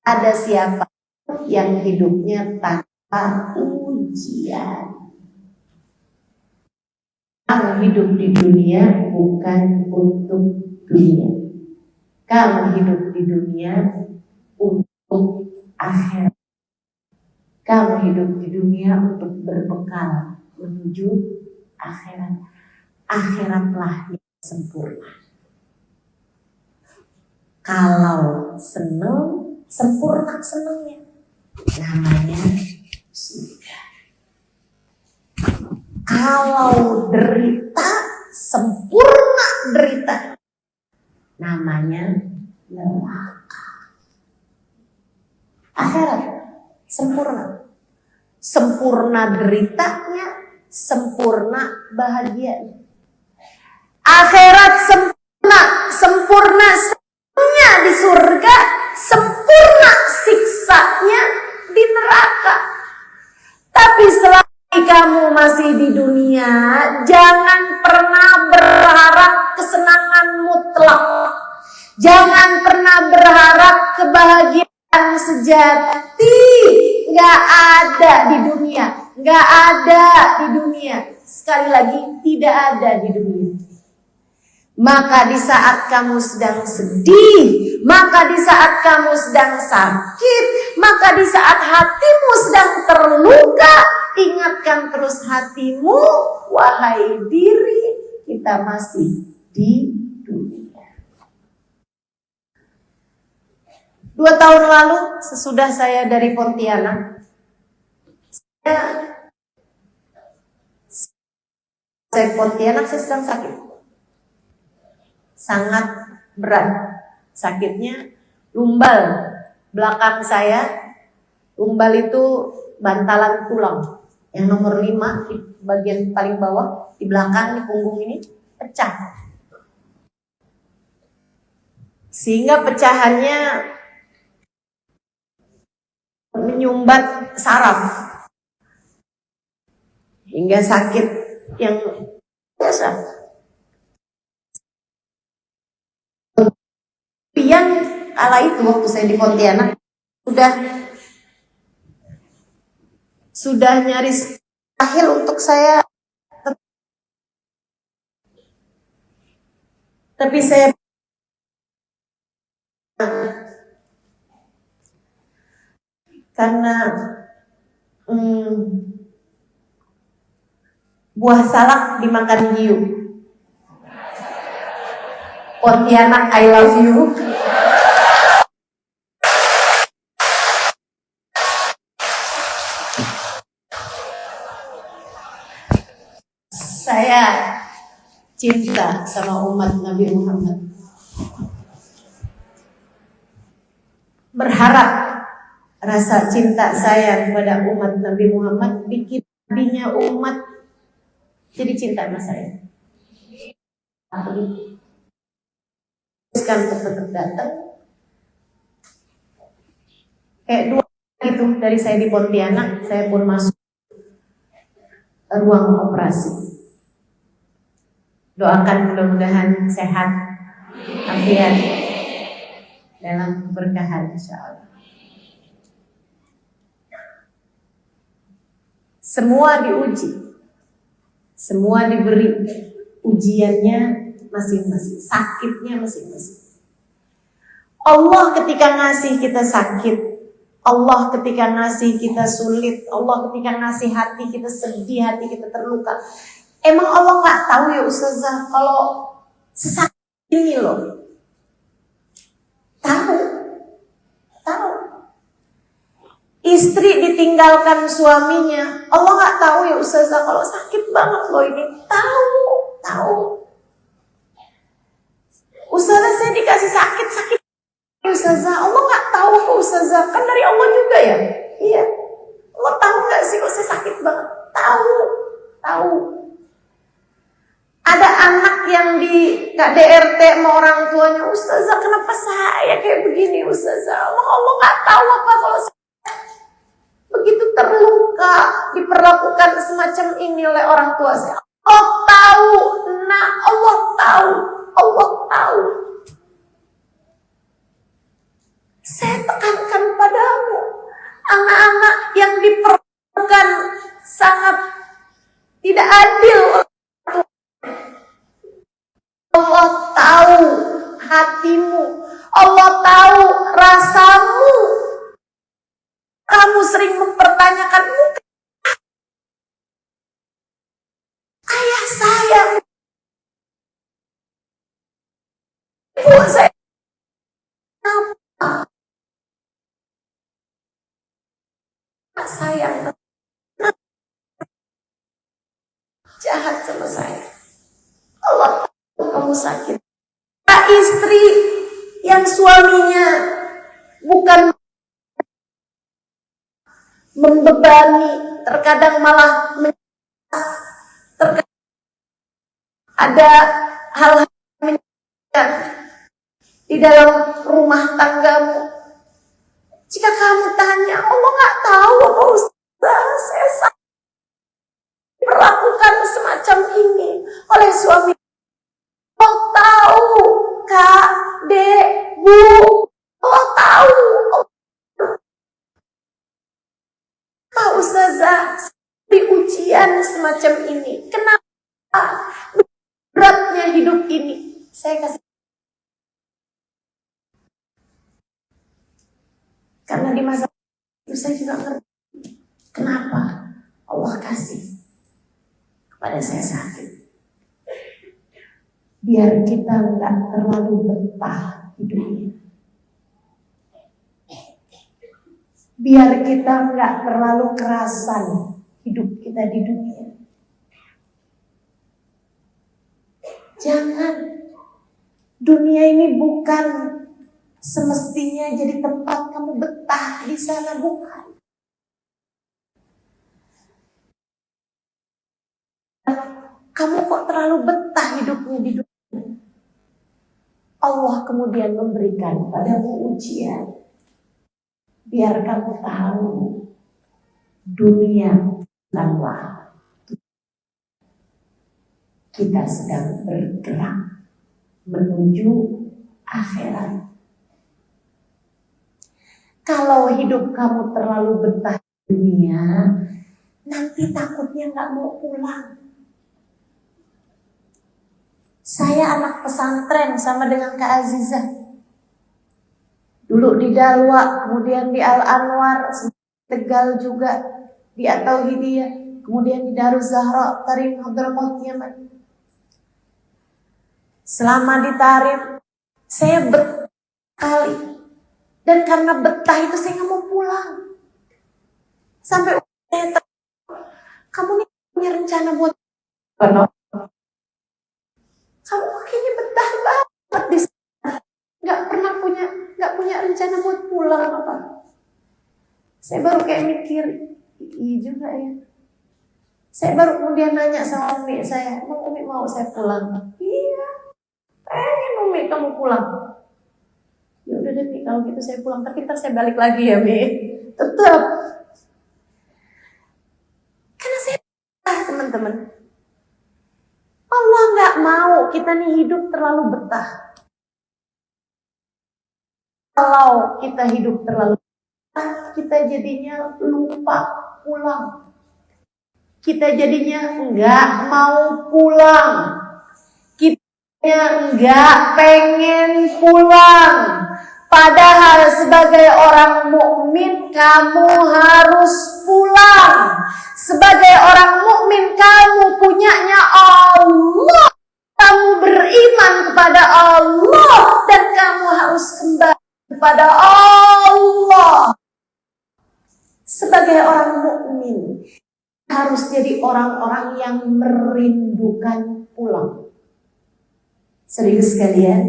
ada siapa yang hidupnya tanpa ujian? Kamu hidup di dunia bukan untuk dunia. Kamu hidup di dunia untuk akhirat. Kamu hidup di dunia untuk berbekal menuju akhirat. Akhiratlah yang sempurna. Kalau senang, sempurna senangnya, namanya surga. Kalau derita, sempurna derita, namanya neraka. Akhirat sempurna, sempurna deritanya, sempurna bahagia. Akhirat sempurna, sempurna senangnya di surga, sempurna siksanya di neraka. Tapi selama kamu masih di dunia, jangan pernah berharap kesenangan mutlak. Jangan pernah berharap kebahagiaan sejati. Nggak ada di dunia. Nggak ada di dunia. Sekali lagi, tidak ada di dunia. Maka di saat kamu sedang sedih, maka di saat kamu sedang sakit, maka di saat hatimu sedang terluka, ingatkan terus hatimu, wahai diri, kita masih di dunia. 2 tahun lalu, sesudah saya dari Pontianak, saya Pontianak, saya sedang sakit. Sangat berat. Sakitnya lumbal belakang saya. Lumbal itu bantalan tulang. Yang nomor 5 di bagian paling bawah, di belakang, di punggung ini, pecah. Sehingga pecahannya menyumbat saraf. Hingga sakit yang biasa. Yang kala itu waktu saya di Pontianak sudah nyaris akhir untuk saya, tapi saya karena buah salak dimakan hiu. Pontianak, I love you. Saya cinta sama umat Nabi Muhammad. Berharap rasa cinta saya kepada umat Nabi Muhammad bikin nabinya umat jadi cinta sama saya. Teruskan untuk tetap datang. Kayak 2 itu dari saya di Pontianak, saya pun masuk ruang operasi. Doakan mudah-mudahan sehat, afiat, dalam keberkahan insyaallah. Semua diuji, semua diberi ujiannya masing-masing, sakitnya masing-masing. Allah ketika ngasih kita sakit, Allah ketika ngasih kita sulit, Allah ketika ngasih hati kita sedih, hati kita terluka. Emang Allah nggak tahu ya Ustazah kalau sesakit ini loh? Tahu. Istri ditinggalkan suaminya, Allah nggak tahu ya Ustazah kalau sakit banget loh ini? Tahu. Ustazah saya dikasih sakit Ustazah, Allah nggak tahu kok Ustazah, kan dari Allah juga ya? Iya. Allah tahu nggak sih kok saya sakit banget? Tahu. Ada anak yang di KDRT sama orang tuanya, Ustazah kenapa saya kayak begini Ustazah? Allah nggak tahu apa kalau saya begitu terluka diperlakukan semacam ini oleh orang tua saya. Allah tahu, Allah tahu. Saya tekankan padamu, anak-anak yang diperlakukan sangat tidak adil. Allah tahu hatimu, Allah tahu rasamu. Kamu sering mempertanyakan, ayah saya, ibu saya, sayang jahat sama saya. Allah tahu kamu sakit. Istri yang suaminya bukan membebani, terkadang malah ada hal-hal menyakitkan di dalam rumah tanggamu. Jika kamu tanya, Allah nggak tahu apa Ustaz, saya sakit diperlakukan semacam ini oleh suami. Allah tahu, Kak, Dek, Bu, Allah tahu. Pak Ustazah, di ujian semacam ini, kenapa beratnya hidup ini? Saya kasih. Karena di masa itu saya juga ngerti kenapa Allah kasih kepada saya sakit. Biar kita nggak terlalu betah hidupnya. Biar kita nggak terlalu kerasan hidup kita di dunia. Jangan. Dunia ini bukan semestinya jadi tempat kamu betah di sana, bukan. Kamu kok terlalu betah hidupmu di dunia? Allah kemudian memberikan padamu ujian. Biar kamu tahu, dunia bukanlah kita sedang bergerak menuju akhirat. Kalau hidup kamu terlalu betah di dunia, nanti takutnya nggak mau pulang. Saya anak pesantren sama dengan Kak Azizah. Dulu di Dalwa, kemudian di Al-Anwar, Tegal juga, di At-Tauhidiyah, kemudian di Daruz Zahra, Tarim Hadramaut Yaman. Selama di Tarim, saya betah sekali. Dan karena betah itu saya nggak mau pulang. Sampai saya kamu nih punya rencana buat apa? Kamu kayaknya betah banget di sana. Nggak punya rencana buat pulang apa? Saya baru kayak mikir, iya juga ya. Saya baru kemudian nanya sama Umi saya, emang Umi mau saya pulang? Iya, pengen Umi kamu pulang. Ya udah deh Mi, kalau gitu saya pulang, tapi ntar saya balik lagi ya Mi. Tetap. Karena saya teman-teman. Allah nggak mau kita nih hidup terlalu betah. Kalau kita hidup terlalu betah, kita jadinya lupa pulang. Kita jadinya nggak mau pulang. Kita nggak pengen pulang. Padahal sebagai orang mukmin kamu harus pulang. Sebagai orang mukmin kamu punyanya Allah. Kamu beriman kepada Allah dan kamu harus kembali kepada Allah. Sebagai orang mukmin harus jadi orang-orang yang merindukan pulang. Serius sekalian,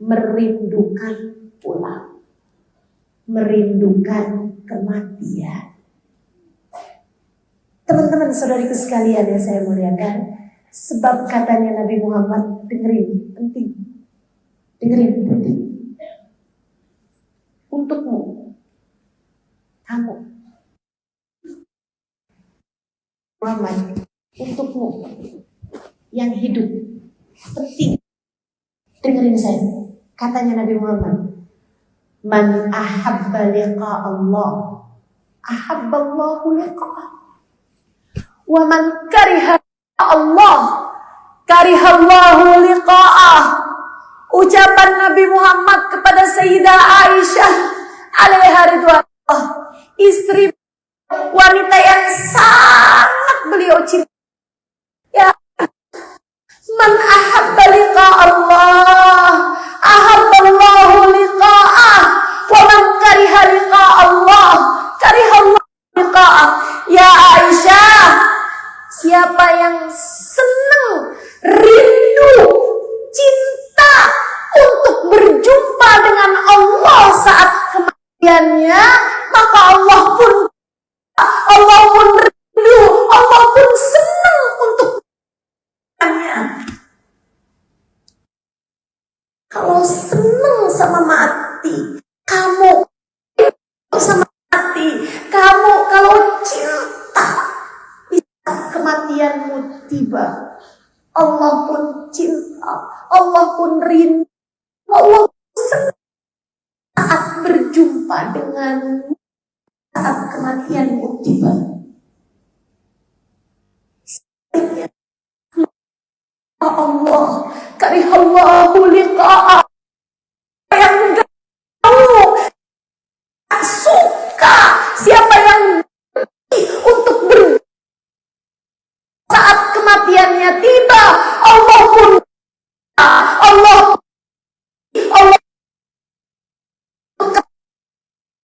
merindukan pulang, merindukan kematian. Teman-teman saudariku sekalian yang saya muliakan, sebab katanya Nabi Muhammad, dengerin, penting, untukmu, kamu, Muhammad, untukmu yang hidup, penting, dengerin saya, katanya Nabi Muhammad, man ahabba liqa Allah, ahabballahu liqa'ah. Wa man kariha Allah, karihallahu liqa'ah. Ucapan Nabi Muhammad kepada Sayyidah Aisyah alaiha ridwanullah, istri wanita yang sangat beliau cintai. Ya, man ahabba liqa Allah, ahabballahu liqa'ah. Wa man kariha liqa Allah, karihallahu liqa'ah. Ya Aisyah, siapa yang senang, rindu, cinta untuk berjumpa dengan Allah saat kematiannya, maka Allah pun rindu, Allah pun senang untuk berjumpa. Kalau senang sama mati, kamu sama mati, kamu kalau cinta kematianmu tiba, Allah pun cinta, Allah pun rindu, Allah senang saat berjumpa denganmu saat kematianmu tiba. Allah, karihallahu liqa'ah. Yang gak mau, gak suka, siapa yang untuk berjumpa saat kematiannya tiba, Allah pun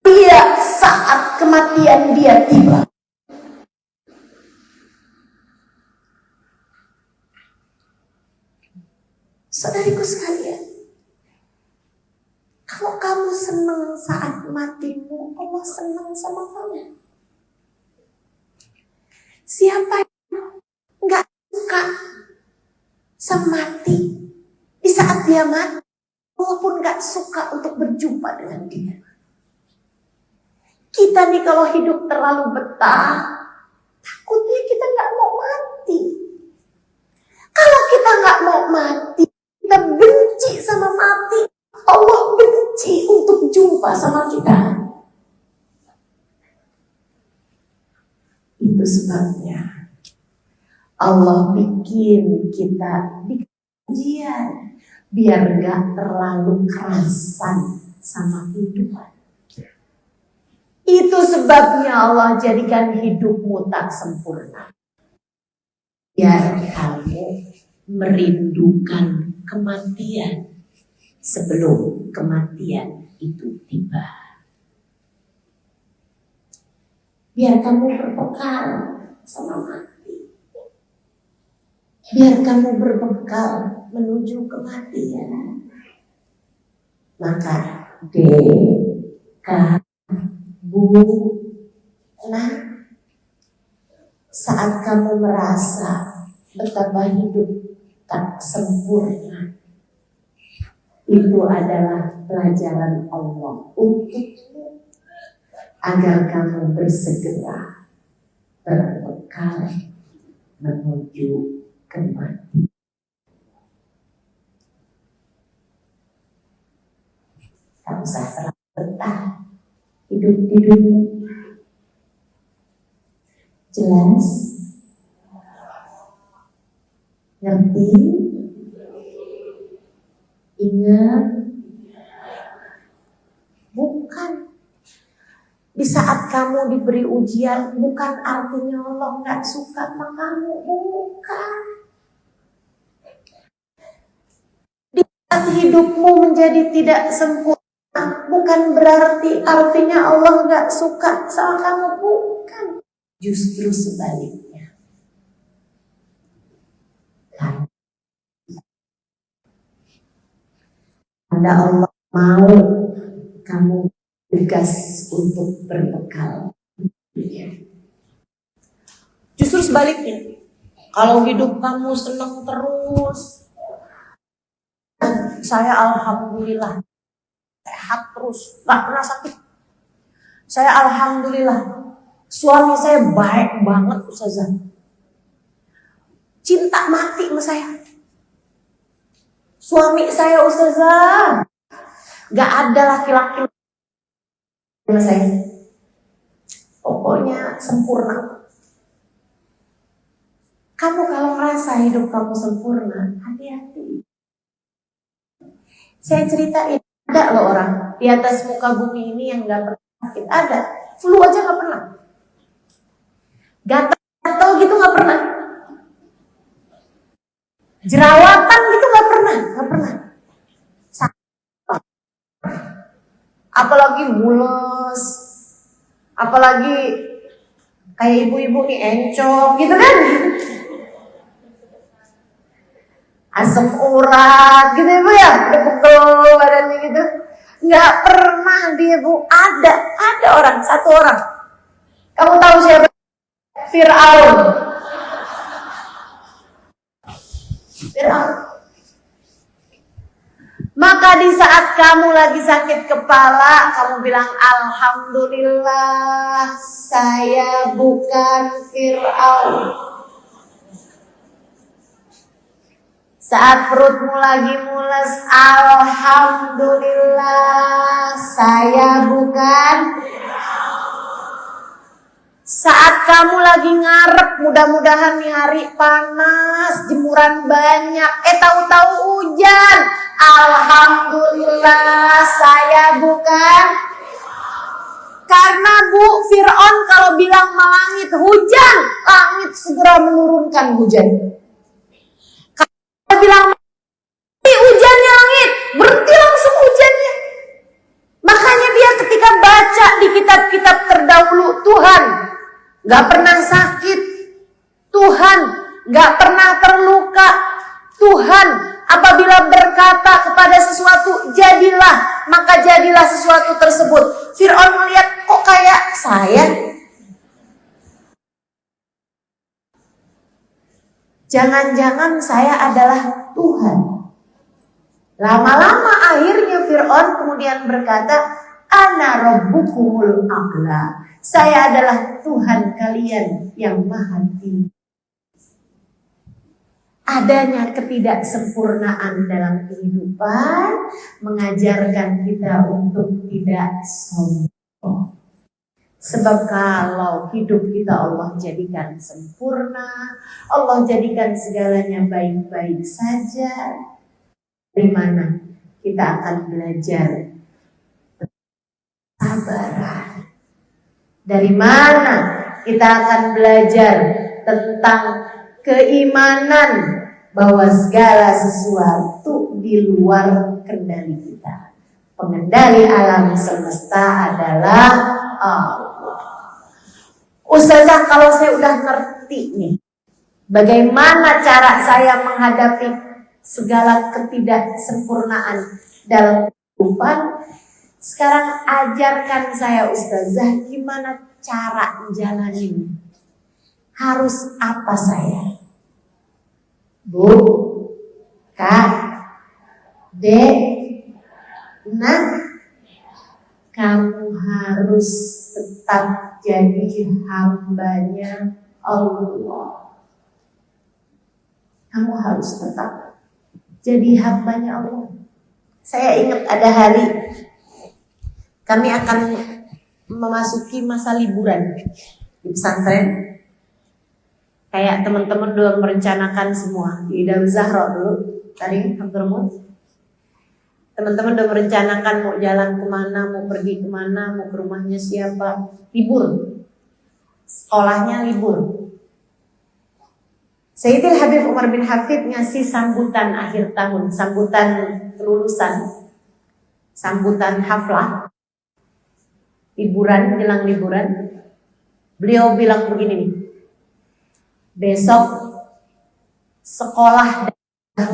dia saat kematian dia tiba. Saudariku sekalian, kalau kamu senang saat matimu, Allah senang sama kamu. Siapa yang nggak suka mati. Di saat dia mati, Allah pun gak suka untuk berjumpa dengan dia. Kita nih kalau hidup terlalu betah, takutnya kita gak mau mati. Kalau kita gak mau mati, kita benci sama mati, Allah benci untuk jumpa sama kita. Itu sebabnya Allah bikin kita di ujian biar gak terlalu kerasan sama kehidupan. Itu sebabnya Allah jadikan hidupmu tak sempurna. Biar kamu merindukan kematian sebelum kematian itu tiba. Biar kamu berbekal sama mati. Biar kamu berbekal menuju kematian. Maka saat kamu merasa betapa hidup tak sempurna, itu adalah pelajaran Allah untukmu agar kamu bersegera berbekal menuju kematian. Tak usah terlalu betah hidup di dunia. Jelas? Ngerti? Ingat? Bukan. Di saat kamu diberi ujian, bukan artinya Allah gak suka sama kamu. Bukan. Di saat hidupmu menjadi tidak sempurna, bukan berarti artinya Allah gak suka sama kamu. Bukan. Justru sebaliknya. Karena Allah mau kamu tegas untuk berbekal. Justru sebaliknya. Kalau hidup kamu senang terus, saya alhamdulillah sehat terus, gak pernah sakit. Saya alhamdulillah suami saya baik banget, Ustazah. Cinta mati sama saya. Suami saya, Ustazah, gak ada laki-laki sama saya. Pokoknya sempurna. Kamu kalau merasa hidup kamu sempurna, hati-hati. Saya ceritain, ada loh orang di atas muka bumi ini yang gak pernah sakit. Ada, flu aja gak pernah. Gatal gitu gak pernah. Jerawatan gitu gak pernah. Apalagi mules, apalagi kayak ibu-ibu nih encok gitu kan, asam urat gitu ibu ya, pegel badannya gitu. Nggak pernah dia bu. Ada orang, satu orang. Kamu tahu siapa? Fir'aun. Maka di saat kamu lagi sakit kepala, kamu bilang alhamdulillah saya bukan Fir'aun. Saat perutmu lagi mules, alhamdulillah saya bukan Fir'aun. Saat kamu lagi ngarep, mudah-mudahan nih hari panas, jemuran banyak, tahu-tahu hujan, alhamdulillah saya bukan. Karena Bu, Fir'aun kalau bilang langit hujan, langit segera menurunkan hujan. Kalau bilang hujannya langit, berhenti langsung hujannya. Makanya dia ketika baca di kitab-kitab terdahulu, Tuhan gak pernah sakit, Tuhan gak pernah terluka, Tuhan apabila berkata kepada sesuatu jadilah, maka jadilah sesuatu tersebut. Fir'aun melihat kok kayak saya. Jangan-jangan saya adalah Tuhan. Lama-lama akhirnya Fir'aun kemudian berkata, Ana rabbukumul a'la. Saya adalah Tuhan kalian yang maha tinggi. Adanya ketidaksempurnaan dalam kehidupan mengajarkan kita untuk tidak sombong. Sebab kalau hidup kita Allah jadikan sempurna, Allah jadikan segalanya baik-baik saja, dari mana kita akan belajar kesabaran? Dari mana kita akan belajar tentang keimanan bahwa segala sesuatu di luar kendali kita? Pengendali alam semesta adalah Allah. Ustazah, kalau saya udah ngerti nih, bagaimana cara saya menghadapi segala ketidaksempurnaan dalam kehidupan, sekarang ajarkan saya Ustazah gimana cara menjalani. Harus apa saya? Bu, Kak, Dek, Nah, kamu harus tetap jadi hambanya Allah. Kamu harus tetap jadi hambanya Allah. Saya ingat ada hari kami akan memasuki masa liburan di pesantren. Kayak teman-teman udah merencanakan semua di Darul Zahra dulu. Tadi Abdurrahman. Teman-teman udah merencanakan mau jalan kemana, mau pergi kemana, mau ke rumahnya siapa. Libur. Sekolahnya libur. Sayyidil Habib Umar bin Hafid ngasih sambutan akhir tahun, sambutan kelulusan, sambutan haflah, liburan, jelang liburan. Beliau bilang begini nih, besok sekolah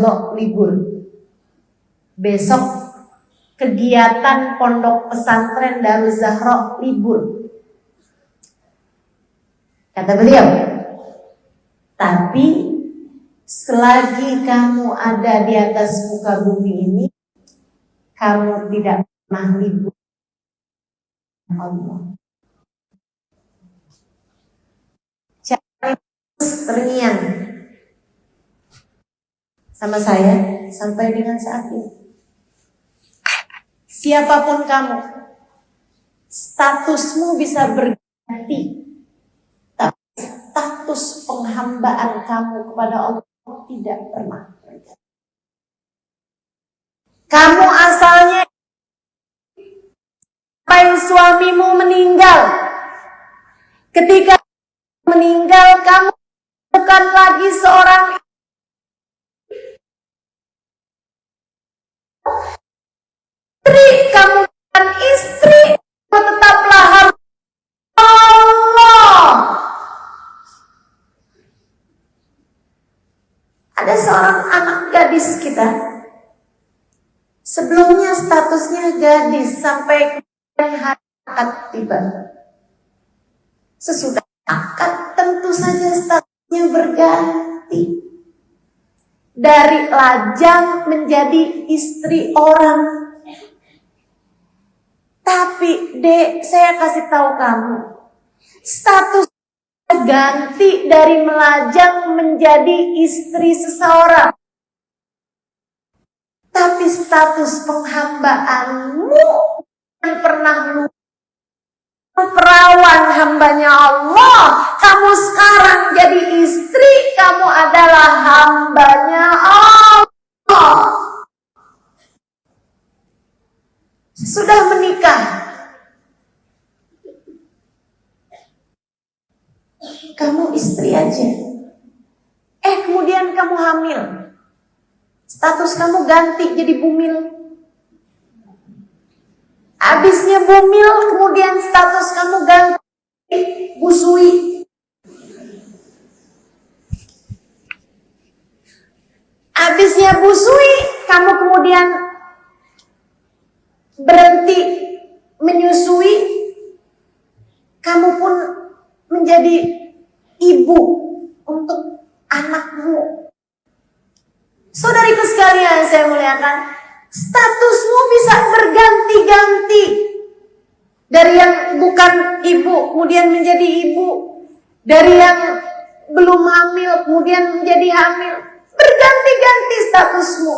lo libur. Besok kegiatan pondok pesantren Darul Zahra libur. Kata beliau, tapi selagi kamu ada di atas muka bumi ini, kamu tidak pernah libur. Allah. Jangan terngiang sama saya sampai dengan saat ini. Siapapun kamu, statusmu bisa berganti, tapi status penghambaan kamu kepada Allah tidak pernah berganti. Kamu asalnya sampai suamimu meninggal. Ketika meninggal, kamu bukan lagi seorang istri, kamu bukan istri, tetaplah hamba Allah. Ada seorang anak gadis kita, sebelumnya statusnya gadis sampai kemudian hari akad tiba. Sesudah akad tentu saja statusnya berganti. Dari lajang menjadi istri orang. Tapi Dek, saya kasih tahu kamu, status ganti dari melajang menjadi istri seseorang. Tapi status penghambaanmu yang pernah lupa. Perawan hambanya Allah, kamu sekarang jadi istri, kamu adalah hambanya Allah. Sudah menikah, kamu istri aja. Kemudian kamu hamil, status kamu ganti jadi bumil. Habisnya bumil, kemudian status kamu ganti busui. Habisnya busui, kamu kemudian berhenti menyusui. Kamu pun menjadi ibu untuk anak-anakmu. Saudariku sekalian saya muliakan, statusmu bisa berganti-ganti. Dari yang bukan ibu kemudian menjadi ibu, dari yang belum hamil kemudian menjadi hamil. Berganti-ganti statusmu.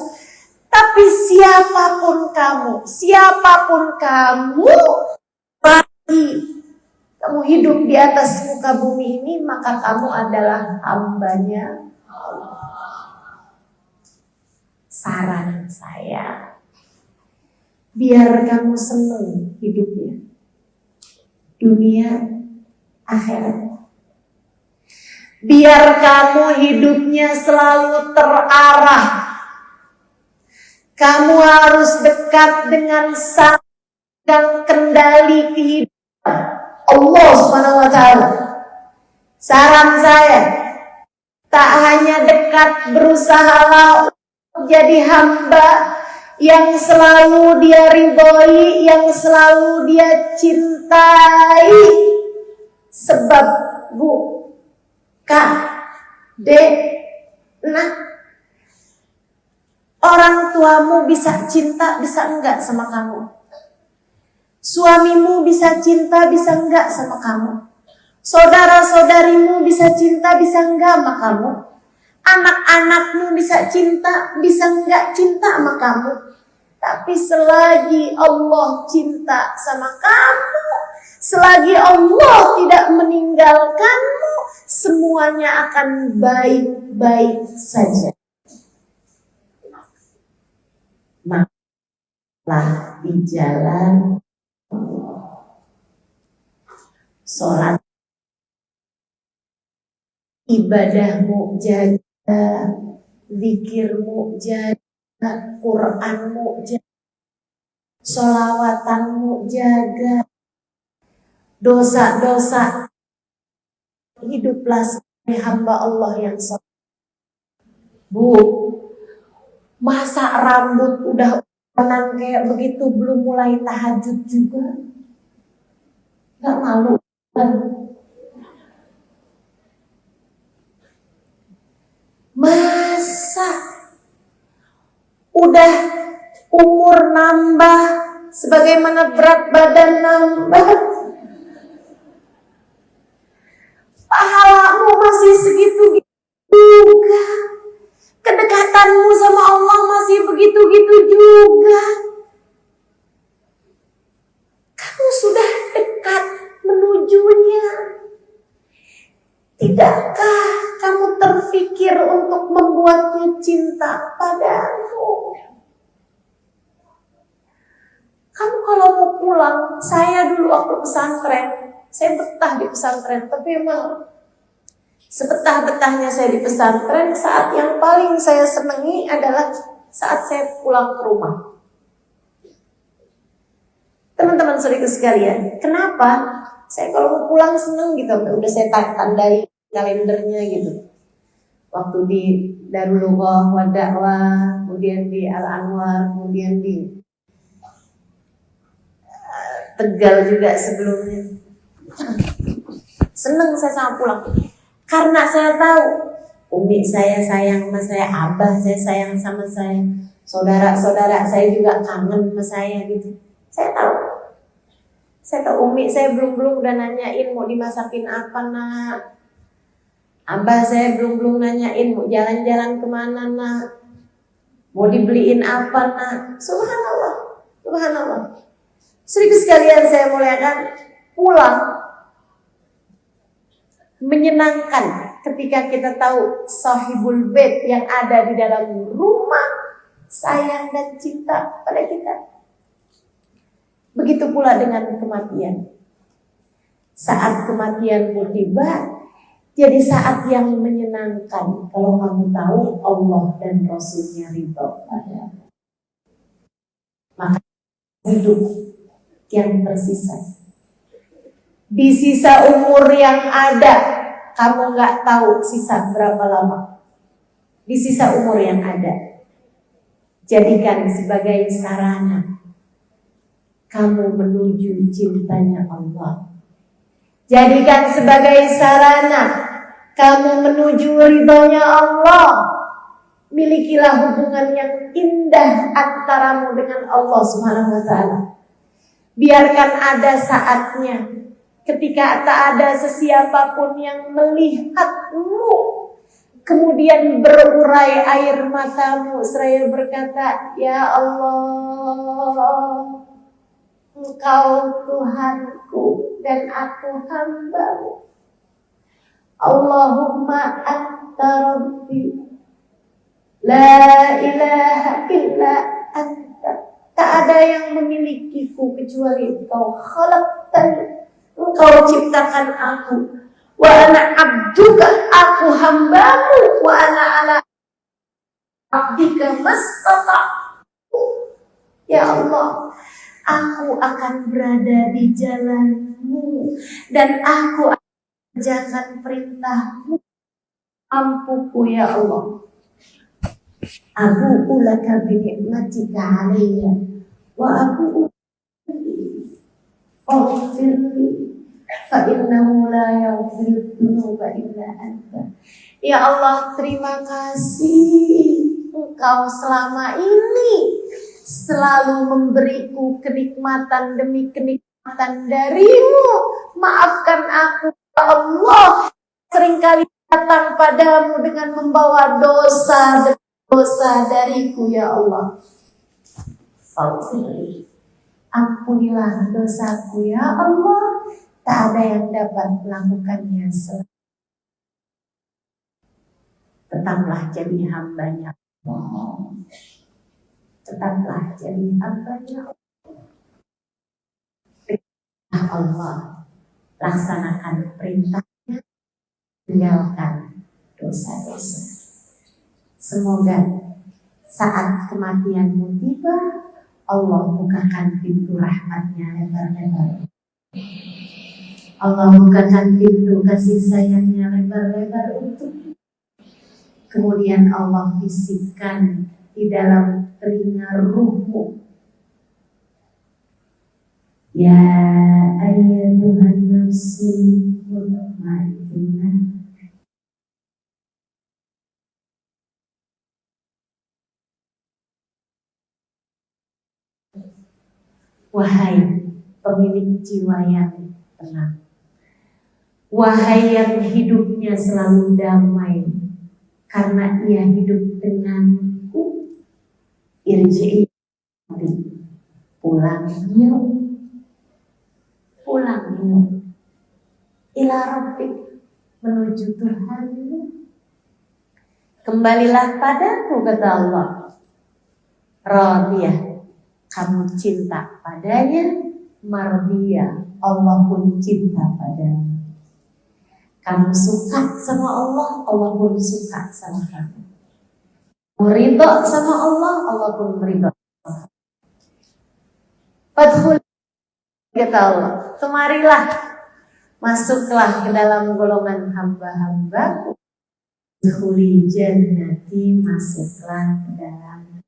Tapi siapapun kamu, bagi kamu hidup di atas muka bumi ini, maka kamu adalah hambanya Allah. Saran saya, biar kamu senang hidupnya, dunia, akhirat. Biar kamu hidupnya selalu terarah. Kamu harus dekat dengan sang dan kendali kehidupan Allah Subhanahu wa taala. Saran saya, tak hanya dekat, berusahalah jadi hamba yang selalu dia ridhoi, yang selalu dia cintai. Sebab Bu, Kak, Dek, Nak, orang tuamu bisa cinta, bisa enggak sama kamu. Suamimu bisa cinta, bisa enggak sama kamu. Saudara-saudarimu bisa cinta, bisa enggak sama kamu. Anak-anakmu bisa cinta, bisa enggak cinta sama kamu. Tapi selagi Allah cinta sama kamu, selagi Allah tidak meninggalkanmu, semuanya akan baik-baik saja. Malah di jalan sholat, ibadahmu jaga, zikirmu jaga, Qur'anmu jaga, sholawatanmu jaga, dosa-dosa, hiduplah sebagai hamba Allah yang sholat. Bu, masa rambut udah warna kayak begitu belum mulai tahajud juga? Gak malu kan? Masa udah umur nambah, sebagaimana berat badan nambah, pahalamu masih segitu juga, kedekatanmu sama Allah masih begitu-gitu juga. Kamu sudah dekat menujunya. Tidakkah kamu terfikir untuk membuatnya cinta padamu? Kamu kalau mau pulang, saya dulu waktu pesantren, saya betah di pesantren, tapi emang sebetah-betahnya saya di pesantren, saat yang paling saya senangi adalah saat saya pulang ke rumah. Teman-teman saudara sekalian, kenapa? Saya kalau mau pulang seneng gitu, udah saya tandai kalendernya gitu. Waktu di Darul Lughah wa Da'wah, kemudian di Al-Anwar, kemudian di Tegal juga sebelumnya. Seneng saya sama pulang. Karena saya tahu umi saya sayang sama saya, abah saya sayang sama saya, saudara-saudara saya juga kangen sama saya gitu. Saya tahu umi saya belum udah nanyain mau dimasakin apa nak. Abah saya belum nanyain mau jalan-jalan kemana nak, mau dibeliin apa nak. Subhanallah, subhanallah. Saudara sekalian saya muliakan, pulang menyenangkan ketika kita tahu sahibul bait yang ada di dalam rumah sayang dan cinta pada kita. Begitu pula dengan kematian. Saat kematianmu tiba, jadi saat yang menyenangkan kalau kamu tahu Allah dan Rasulnya ridho padamu. Maka hidup yang tersisa, di sisa umur yang ada, kamu gak tahu sisa berapa lama. Di sisa umur yang ada, jadikan sebagai sarana kamu menuju cintanya Allah. Jadikan sebagai sarana kamu menuju ridhonya Allah, milikilah hubungan yang indah antaramu dengan Allah Subhanahu wa taala. Biarkan ada saatnya ketika tak ada sesiapa pun yang melihatmu, kemudian berurai air matamu seraya berkata, "Ya Allah, Engkau Tuhanku dan aku hamba-Mu. Allahumma anta rabbi, la ilaha illa anta." Tak ada yang memilikiku kecuali Engkau. Khalaqtani, Engkau ciptakan aku. Wa ana abduka, aku hamba-Mu. Wa ana ala abdika mastata'tu. Ya Allah, aku akan berada di jalan-Mu dan aku akan mengerjakan perintah-Mu. Ampuku ya Allah. Abu'u laka bi ni'matika 'alayya wa abu'u faghfirli fa innahu la yaghfiru dzunuba illa anta. Ya Allah, terima kasih Engkau selama ini selalu memberiku kenikmatan demi kenikmatan dari-Mu. Maafkan aku ya Allah, seringkali datang padamu dengan membawa dosa dariku ya Allah. Faghfirli, ampunilah dosaku ya Allah. Tak ada yang dapat melakukannya selain. Tetaplah jadi hamba-Nya Allah. Tetaplah jadi hamba-Nya Allah. Laksanakan perintah-Nya, tinggalkan dosa-dosa. Semoga saat kematianmu tiba, Allah bukakan pintu rahmat-Nya lebar-lebar. Allah bukakan pintu kasih sayang-Nya lebar-lebar untukmu. Kemudian Allah bisikkan di dalam telinga ruhmu, ya ayyatuhan nafsul mutmainnah, wahai pemilik jiwa yang tenang, wahai yang hidupnya selalu damai karena ia hidup denganku, irji'i, pulang yuk, pulang yuk, ila rabbik, menuju Tuhanmu. Kembalilah padaku, kata Allah. Radiyah, kamu cinta padanya. Mardiyah, Allah pun cinta padamu. Kamu suka sama Allah, Allah pun suka sama kamu. Ridho sama Allah, Allah pun ridho. Fadkhul, kata Allah, kemarilah, masuklah ke dalam golongan hamba-hambaku. Dkhuli jannati, masuklah ke dalam.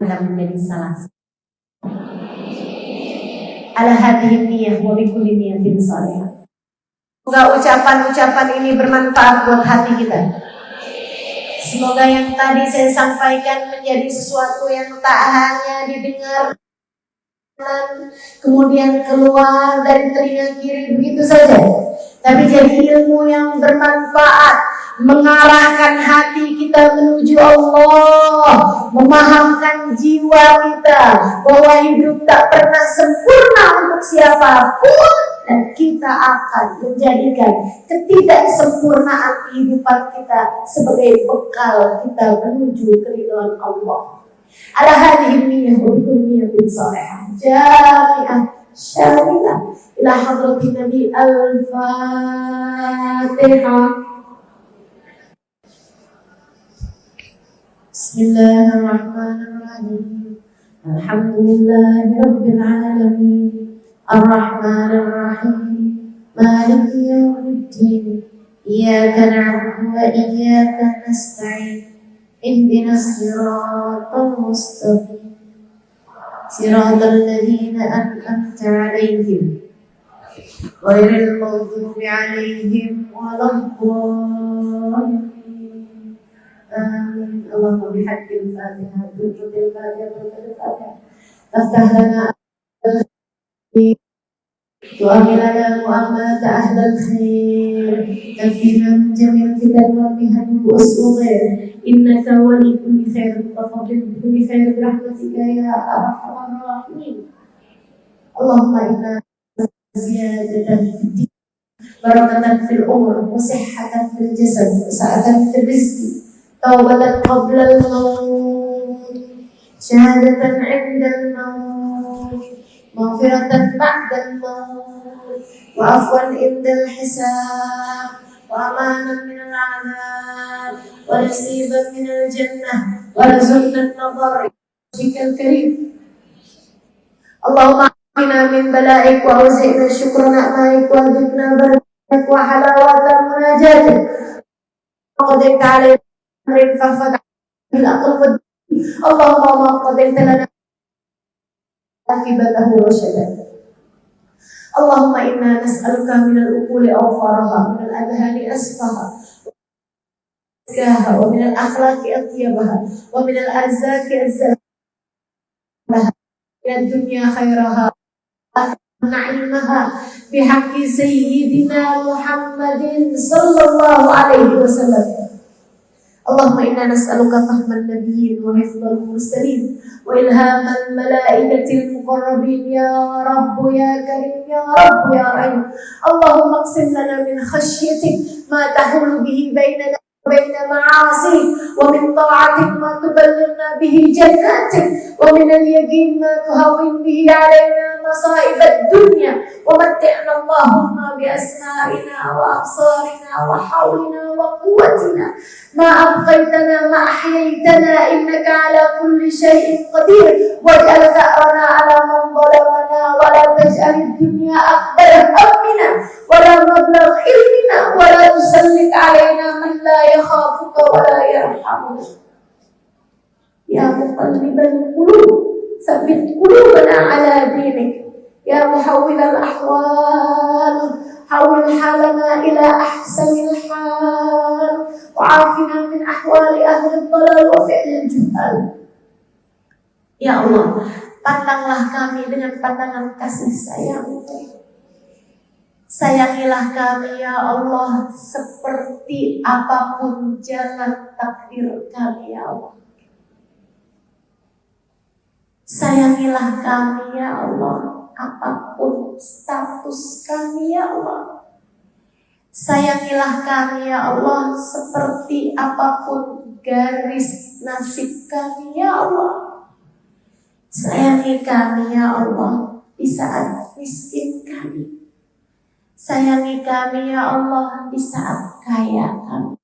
Menjadi salah ala hadhihi niyyah wa bi kulli niyatin shalihah. Semoga ucapan-ucapan ini bermanfaat buat hati kita. Semoga yang tadi saya sampaikan menjadi sesuatu yang tak hanya didengar kemudian keluar dari telinga kiri begitu saja, tapi jadi ilmu yang bermanfaat, mengarahkan hati kita menuju Allah, memahamkan jiwa kita bahwa hidup tak pernah sempurna untuk siapapun, dan kita akan menjadikan ketidaksempurnaan kehidupan kita sebagai bekal kita menuju keridhaan Allah. Ala hadhihi niyyah wa niyatin shalihah jami'ah syamilah ila hadratin Nabi al-Fatihah. Bismillahirrahmanirrahim. Alhamdulillahi rabbil alamin. Ar-Rahmanir Rahim. Maliki yaumiddin. Iyyaka na'budu wa iyyaka nasta'in. Ihdinas siratal mustaqim. Siratal ladzina an'amta 'alaihim غير المغضوب عليهم ولا الضالين آمين. اللهم بحق الفاتحة بوجود الفاتحة افتح لنا وأمن لنا مؤامرة أهل الخير تكفينا من جميع الفتن والمحن والصغير إنك ولي كل خير وفضل كل خير برحمتك يا أرحم الراحمين. اللهم إنا زيادة في الدين بركة في الأمر وصحة في الجسد وسعة في الرزق توبة قبل الموت شهادة عند الموت مغفرة بعد الموت وعفوا عند الحساب وأمانا من العذاب ونصيبا من الجنة ورزقنا النظر بك الكريم. اللهم اعطنا من بلائك وأوزعنا شكر نعمائك وأذقنا بركتك وحلاوة مناجاتك وقضيت علينا أمر فاغفر بالعقل والدين. اللهم ما قضيت لنا عاقبته رشدا. اللهم إنا نسألك من العقول أوفارها من الأذهان أسفها ومن الأخلاق أطيبها ومن الأرزاق أزلها من الدنيا خيرها نعيمها بحق سيدنا محمد صلى الله عليه وسلم. اللهم إنا نسألك فهم النبيين وحفظ المرسلين وإلهام الملائكة المقربين يا رب يا كريم يا رب يا رحيم. اللهم اقسم لنا من خشيتك ما تحول به بيننا وبين معاصيك ومن طاعتك ما تبلغنا به جناتك ومن اليقين ما تهون به علينا مصائب الدنيا ومتعنا اللهم بأسمائنا وأبصارنا وحولنا وقوتنا ما أبقيتنا ما أحييتنا إنك على كل شيء قدير واجعل ثأرنا على من ظلمنا ولا تجعل الدنيا أكبر همنا ولا مبلغ علمنا ولا تسلط علينا من لا يخافك ولا يرحمنا. يا مقلب القلوب ثبت قلوبنا على دينك. يا محول الأحوال حول حالنا إلى أحسن الحال وعافنا من أحوال أهل الضلال وفعل الجهال. Ya Allah, pandanglah kami dengan pandangan kasih sayang. Sayangilah kami ya Allah seperti apapun jalan takdir kami ya Allah. Sayangilah kami ya Allah apapun status kami ya Allah. Sayangilah kami ya Allah seperti apapun garis nasib kami ya Allah. Sayangi kami ya Allah di saat miskin kami. Sayangi kami ya Allah di saat kaya kami.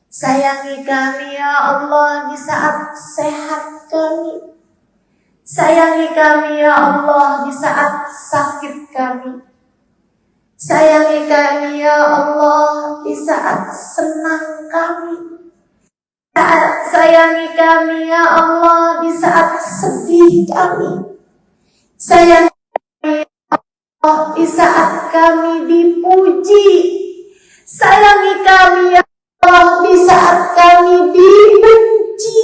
Sayangi kami ya Allah di saat sehat kami. Sayangi kami ya Allah di saat sakit kami. Sayangi kami ya Allah di saat senang kami. Sayangi kami ya Allah di saat sedih kami. Sayangi kami ya Allah di saat kami dipuji. Sayangi kami ya Allah di saat kami dibenci.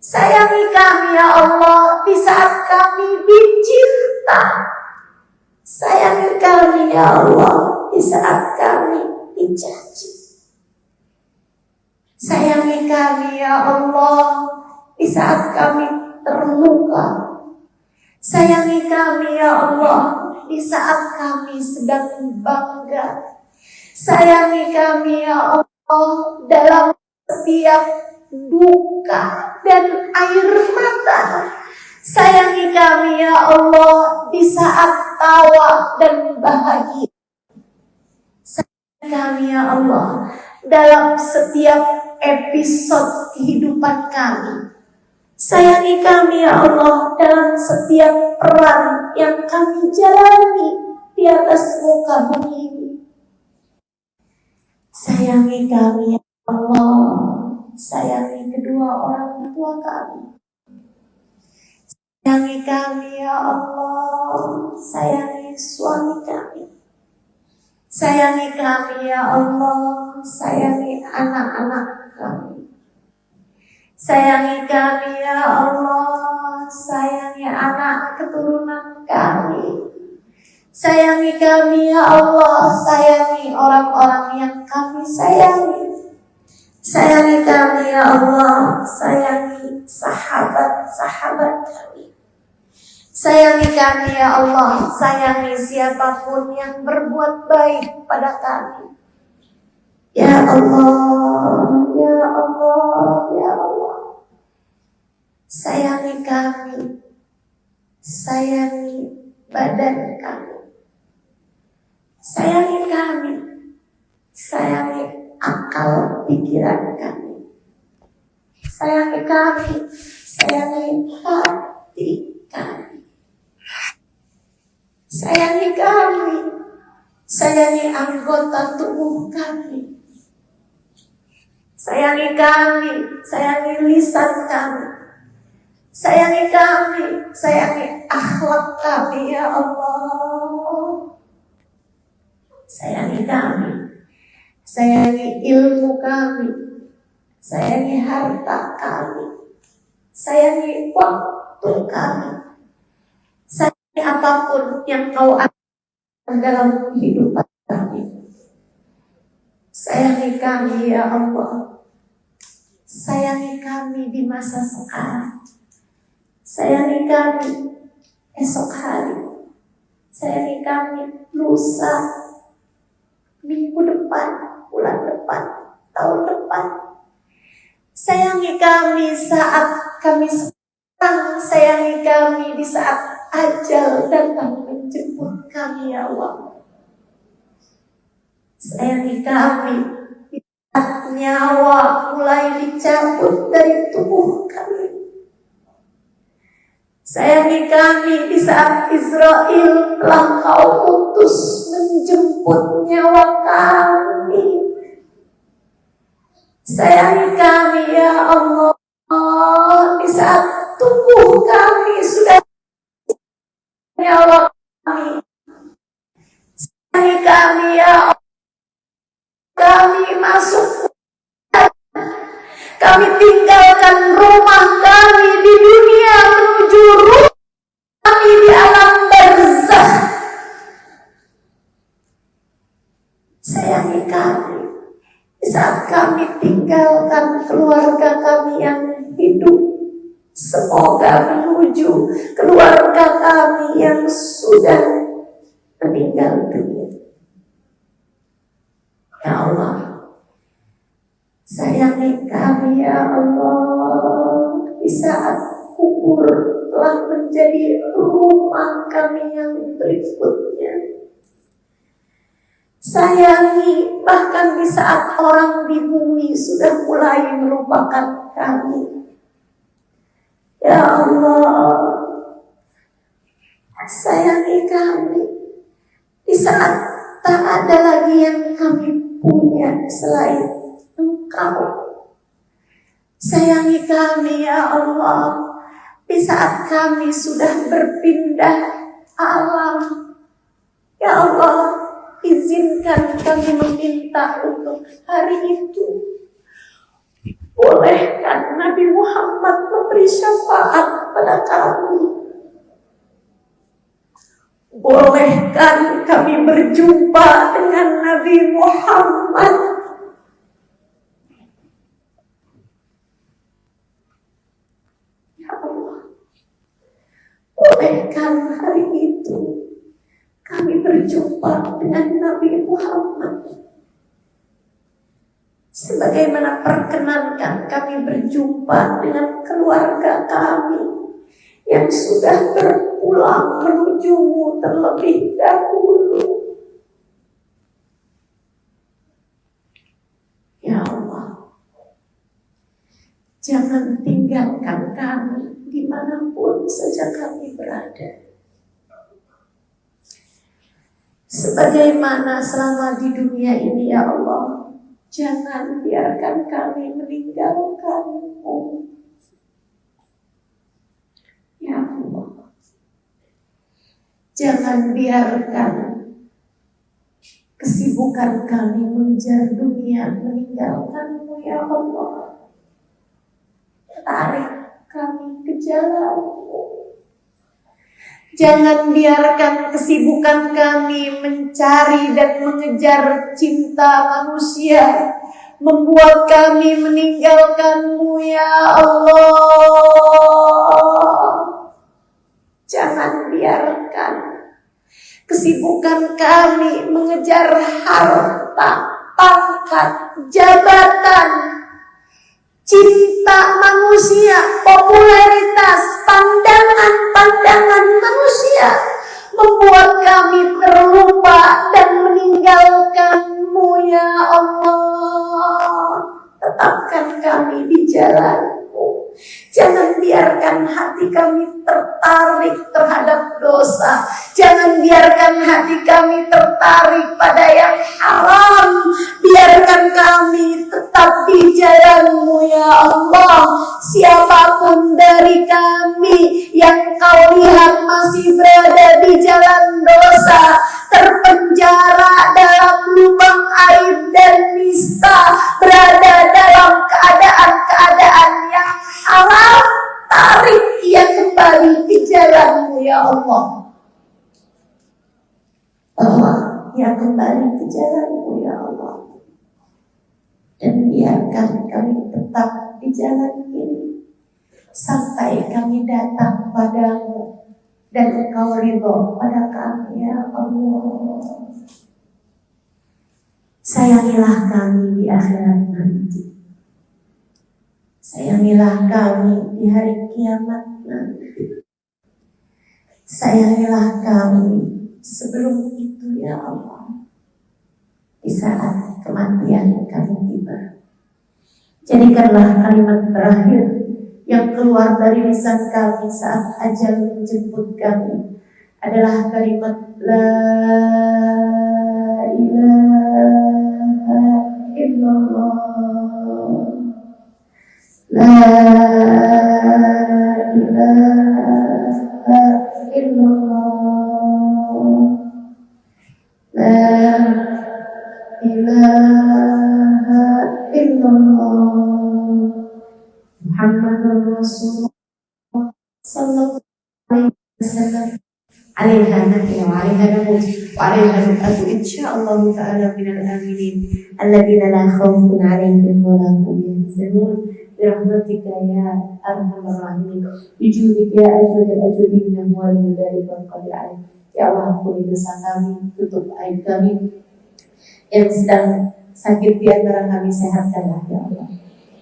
Sayangi kami ya Allah di saat kami dicinta. Sayangi kami ya Allah di saat kami dicaci. Sayangi kami ya Allah di saat kami terluka. Sayangi kami ya Allah di saat kami sedang bangga. Sayangi kami ya Allah dalam setiap duka dan air mata. Sayangi kami ya Allah di saat tawa dan bahagia. Sayangi kami ya Allah dalam setiap episode kehidupan kami. Sayangi kami ya Allah dalam setiap peran yang kami jalani di atas muka bumi ini. Sayangi kami ya Allah. Sayangi kedua orang tua kami. Sayangi kami ya Allah, sayangi suami kami. Sayangi kami ya Allah, sayangi anak-anak kami. Sayangi kami ya Allah, sayangi anak keturunan kami. Sayangi kami ya Allah, sayangi orang-orang yang kami sayangi. Sayangi kami ya Allah, sayangi sahabat-sahabat kami. Sayangi kami ya Allah, sayangi siapapun yang berbuat baik pada kami. Ya Allah, ya Allah, ya Allah. Sayangi kami, sayangi badan kami. Sayangi kami, sayangi akal pikiran kami. Sayangi kami, sayangi hati kami. Sayangi kami, sayangi anggota tubuh kami. Sayangi kami, sayangi lisan kami. Sayangi kami, sayangi akhlak kami ya Allah. Sayangi kami, sayangi ilmu kami. Sayangi harta kami. Sayangi waktu kami. Apapun yang kau akan dalam kehidupan kami. Sayangi kami ya Allah. Sayangi kami di masa sekarang. Sayangi kami esok hari. Sayangi kami lusa, minggu depan, bulan depan, tahun depan. Sayangi kami saat kami sekarang. Sayangi kami di saat ajal datang menjemput kami ya Allah. Sayangi kami di saat nyawa mulai dicabut dari tubuh kami. Sayangi kami di saat Israel telah kau utus menjemput nyawa kami. Sayangi kami ya Allah di saat tubuh kami sudah nyawa kami. Sayangi kami ya Allah. Kami masuk, kami tinggalkan rumah kami di dunia menuju rumah kami di alam barzakh. Sayangi kami di saat kami tinggalkan keluarga kami yang hidup. Semoga menuju keluarga kami yang sudah meninggal dunia. Ya Allah, sayangi kami ya Allah di saat kubur telah menjadi rumah kami yang berikutnya. Sayangi bahkan di saat orang di bumi sudah mulai melupakan kami. Ya Allah, sayangi kami di saat tak ada lagi yang kami punya selain Engkau. Sayangi kami ya Allah di saat kami sudah berpindah alam. Ya Allah, izinkan kami meminta untuk hari itu. Bolehkan Nabi Muhammad memberi syafaat pada kami. Bolehkan kami berjumpa dengan Nabi Muhammad. Ya Allah, bolehkan hari itu kami berjumpa dengan Nabi Muhammad. Sebagaimana perkenankan kami berjumpa dengan keluarga kami yang sudah berpulang menuju-Mu terlebih dahulu. Ya Allah, jangan tinggalkan kami dimanapun saja kami berada. Sebagaimana selama di dunia ini ya Allah, jangan biarkan kami meninggalkan-Mu. Ya Allah, Jangan biarkan kesibukan kami mengejar dunia meninggalkan-Mu ya Allah. Tarik kami ke jalan-Mu. Jangan biarkan kesibukan kami mencari dan mengejar cinta manusia membuat kami meninggalkan-Mu ya Allah. Jangan biarkan kesibukan kami mengejar harta, pangkat, jabatan, cinta manusia, popularitas, pandangan manusia membuat kami terlupa dan meninggalkan-Mu ya Allah. Tetapkan kami di jalan-Mu. Jangan biarkan hati kami tertarik terhadap dosa. Jangan biarkan hati kami tertarik pada yang haram. Biarkan kami tetap di jalan-Mu ya Allah. Siapapun dari kami yang Kau lihat masih berada di jalan dosa, terpenjara dalam lubang aib dan nista, berada dalam keadaan-keadaan yang haram, tarik ia kembali ke jalan-Mu ya Allah. Allah, ia kembali ke jalan-Mu ya Allah. Dan biarkan kami tetap di jalan ini sampai kami datang padamu dan Engkau ridho pada kami ya Allah. Sayangilah kami di akhirat nanti. Sayangilah kami di hari kiamat nanti. Sayangilah kami sebelum itu ya Allah. Di saat kematian kami tiba. Jadikanlah kalimat terakhir yang keluar dari lisan kami saat ajal menjemput kami adalah kalimat La ilaha illallah. La ilaha illallah. La ilaha illallah. Muhammadur Rasulullah sallallahu alaihi wasallam. Alaiha nahya wa alaiha namut wa alaiha nub'atu insyaallah ta'ala minal aminin alladzina la khaufun alaihim wa la hum yahzanun birahmatika ya arhamar rahimin bijudika ya ajwadal ajwadin wa lidzalika qadir alaih. Ya Allah, ampuni dosa kami, tutup aib kami. Yang sedang sakit di antara kami sehatkanlah ya Allah.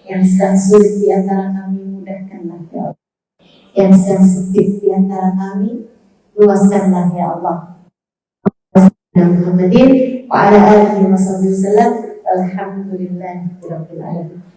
Yang sedang sulit di antara kami mudahkanlah ya Allah. Yang sedang sempit di antara kami luaskanlah ya Allah. Muhammadin wa ala alihi wa sahbihi wasallam. Alhamdulillahirabbil alamin.